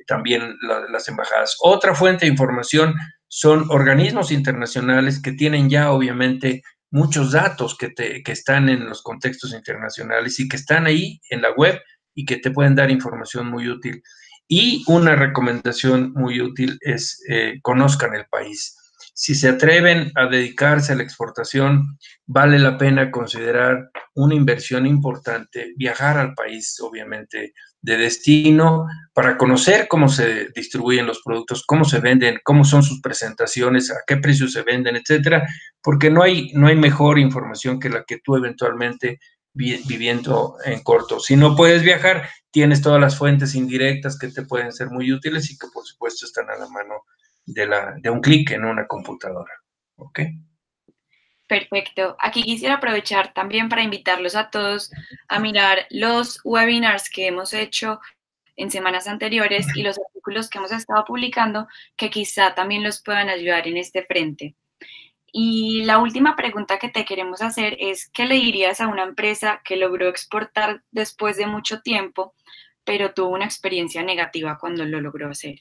[SPEAKER 2] también las embajadas. Otra fuente de información son organismos internacionales que tienen ya obviamente muchos datos que están en los contextos internacionales y que están ahí en la web y que te pueden dar información muy útil. Y una recomendación muy útil es conozcan el país. Si se atreven a dedicarse a la exportación, vale la pena considerar una inversión importante, viajar al país, obviamente, de destino, para conocer cómo se distribuyen los productos, cómo se venden, cómo son sus presentaciones, a qué precio se venden, etcétera, porque no hay mejor información que la que tú eventualmente viviendo en corto. Si no puedes viajar, tienes todas las fuentes indirectas que te pueden ser muy útiles y que por supuesto están a la mano de un clic en una computadora. ¿Ok?
[SPEAKER 1] Perfecto. Aquí quisiera aprovechar también para invitarlos a todos a mirar los webinars que hemos hecho en semanas anteriores y los artículos que hemos estado publicando que quizá también los puedan ayudar en este frente. Y la última pregunta que te queremos hacer es, ¿qué le dirías a una empresa que logró exportar después de mucho tiempo, pero tuvo una experiencia negativa cuando lo logró hacer?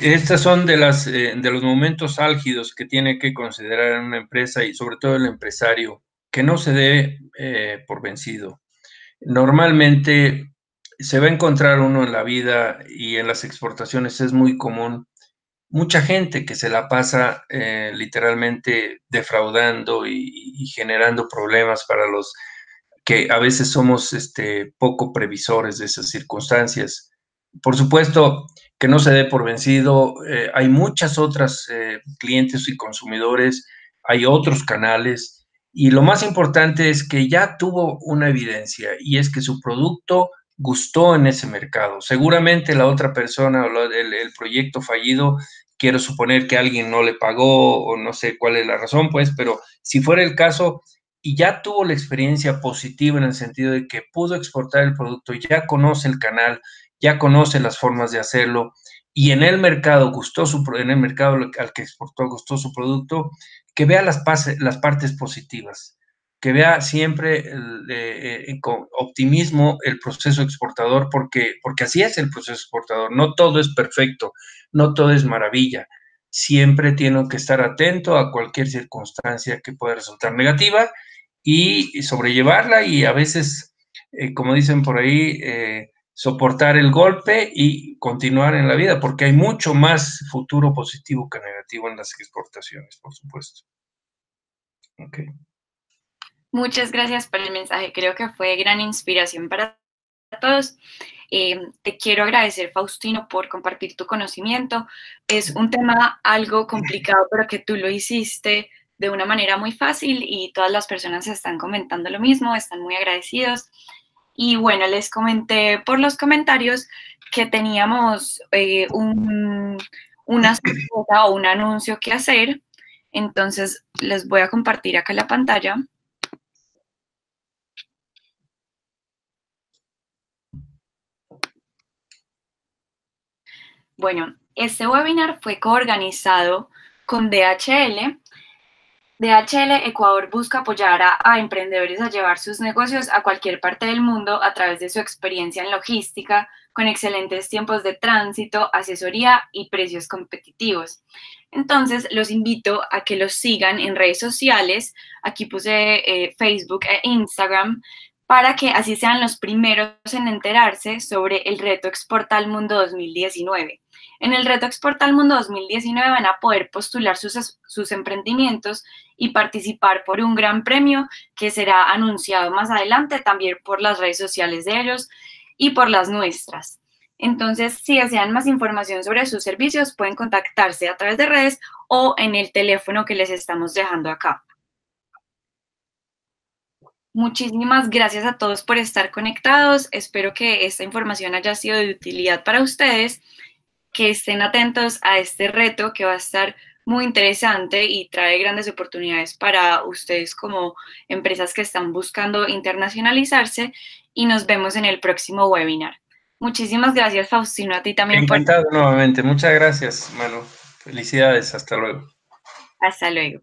[SPEAKER 2] Estas son de los momentos álgidos que tiene que considerar una empresa y sobre todo el empresario, que no se dé por vencido. Normalmente se va a encontrar uno en la vida y en las exportaciones es muy común mucha gente que se la pasa literalmente defraudando y generando problemas para los que a veces somos poco previsores de esas circunstancias. Por supuesto que no se dé por vencido, hay muchas otras clientes y consumidores, hay otros canales y lo más importante es que ya tuvo una evidencia y es que su producto gustó en ese mercado. Seguramente la otra persona o el proyecto fallido, quiero suponer que alguien no le pagó o no sé cuál es la razón, pues, pero si fuera el caso, y ya tuvo la experiencia positiva en el sentido de que pudo exportar el producto, ya conoce el canal, ya conoce las formas de hacerlo y en el mercado en el mercado al que exportó gustó su producto, que vea las partes positivas. que vea siempre con optimismo el proceso exportador, porque así es el proceso exportador. No todo es perfecto, no todo es maravilla. Siempre tiene que estar atento a cualquier circunstancia que pueda resultar negativa y sobrellevarla y a veces, como dicen por ahí, soportar el golpe y continuar en la vida, porque hay mucho más futuro positivo que negativo en las exportaciones, por supuesto. Okay.
[SPEAKER 1] Muchas gracias por el mensaje, creo que fue gran inspiración para todos. Te quiero agradecer, Faustino, por compartir tu conocimiento. Es un tema algo complicado, pero que tú lo hiciste de una manera muy fácil y todas las personas están comentando lo mismo, están muy agradecidos. Y bueno, les comenté por los comentarios que teníamos una sorpresa o un anuncio que hacer. Entonces, les voy a compartir acá la pantalla. Bueno, este webinar fue coorganizado con DHL. DHL Ecuador busca apoyar a emprendedores a llevar sus negocios a cualquier parte del mundo a través de su experiencia en logística, con excelentes tiempos de tránsito, asesoría y precios competitivos. Entonces, los invito a que los sigan en redes sociales. Aquí puse Facebook e Instagram para que así sean los primeros en enterarse sobre el reto Exporta al Mundo 2019. En el reto Exporta al Mundo 2019 van a poder postular sus emprendimientos y participar por un gran premio que será anunciado más adelante también por las redes sociales de ellos y por las nuestras. Entonces, si desean más información sobre sus servicios, pueden contactarse a través de redes o en el teléfono que les estamos dejando acá. Muchísimas gracias a todos por estar conectados. Espero que esta información haya sido de utilidad para ustedes, que estén atentos a este reto que va a estar muy interesante y trae grandes oportunidades para ustedes como empresas que están buscando internacionalizarse, y nos vemos en el próximo webinar. Muchísimas gracias, Faustino, a ti también.
[SPEAKER 2] Encantado nuevamente. Muchas gracias, Manu. Felicidades. Hasta luego.
[SPEAKER 1] Hasta luego.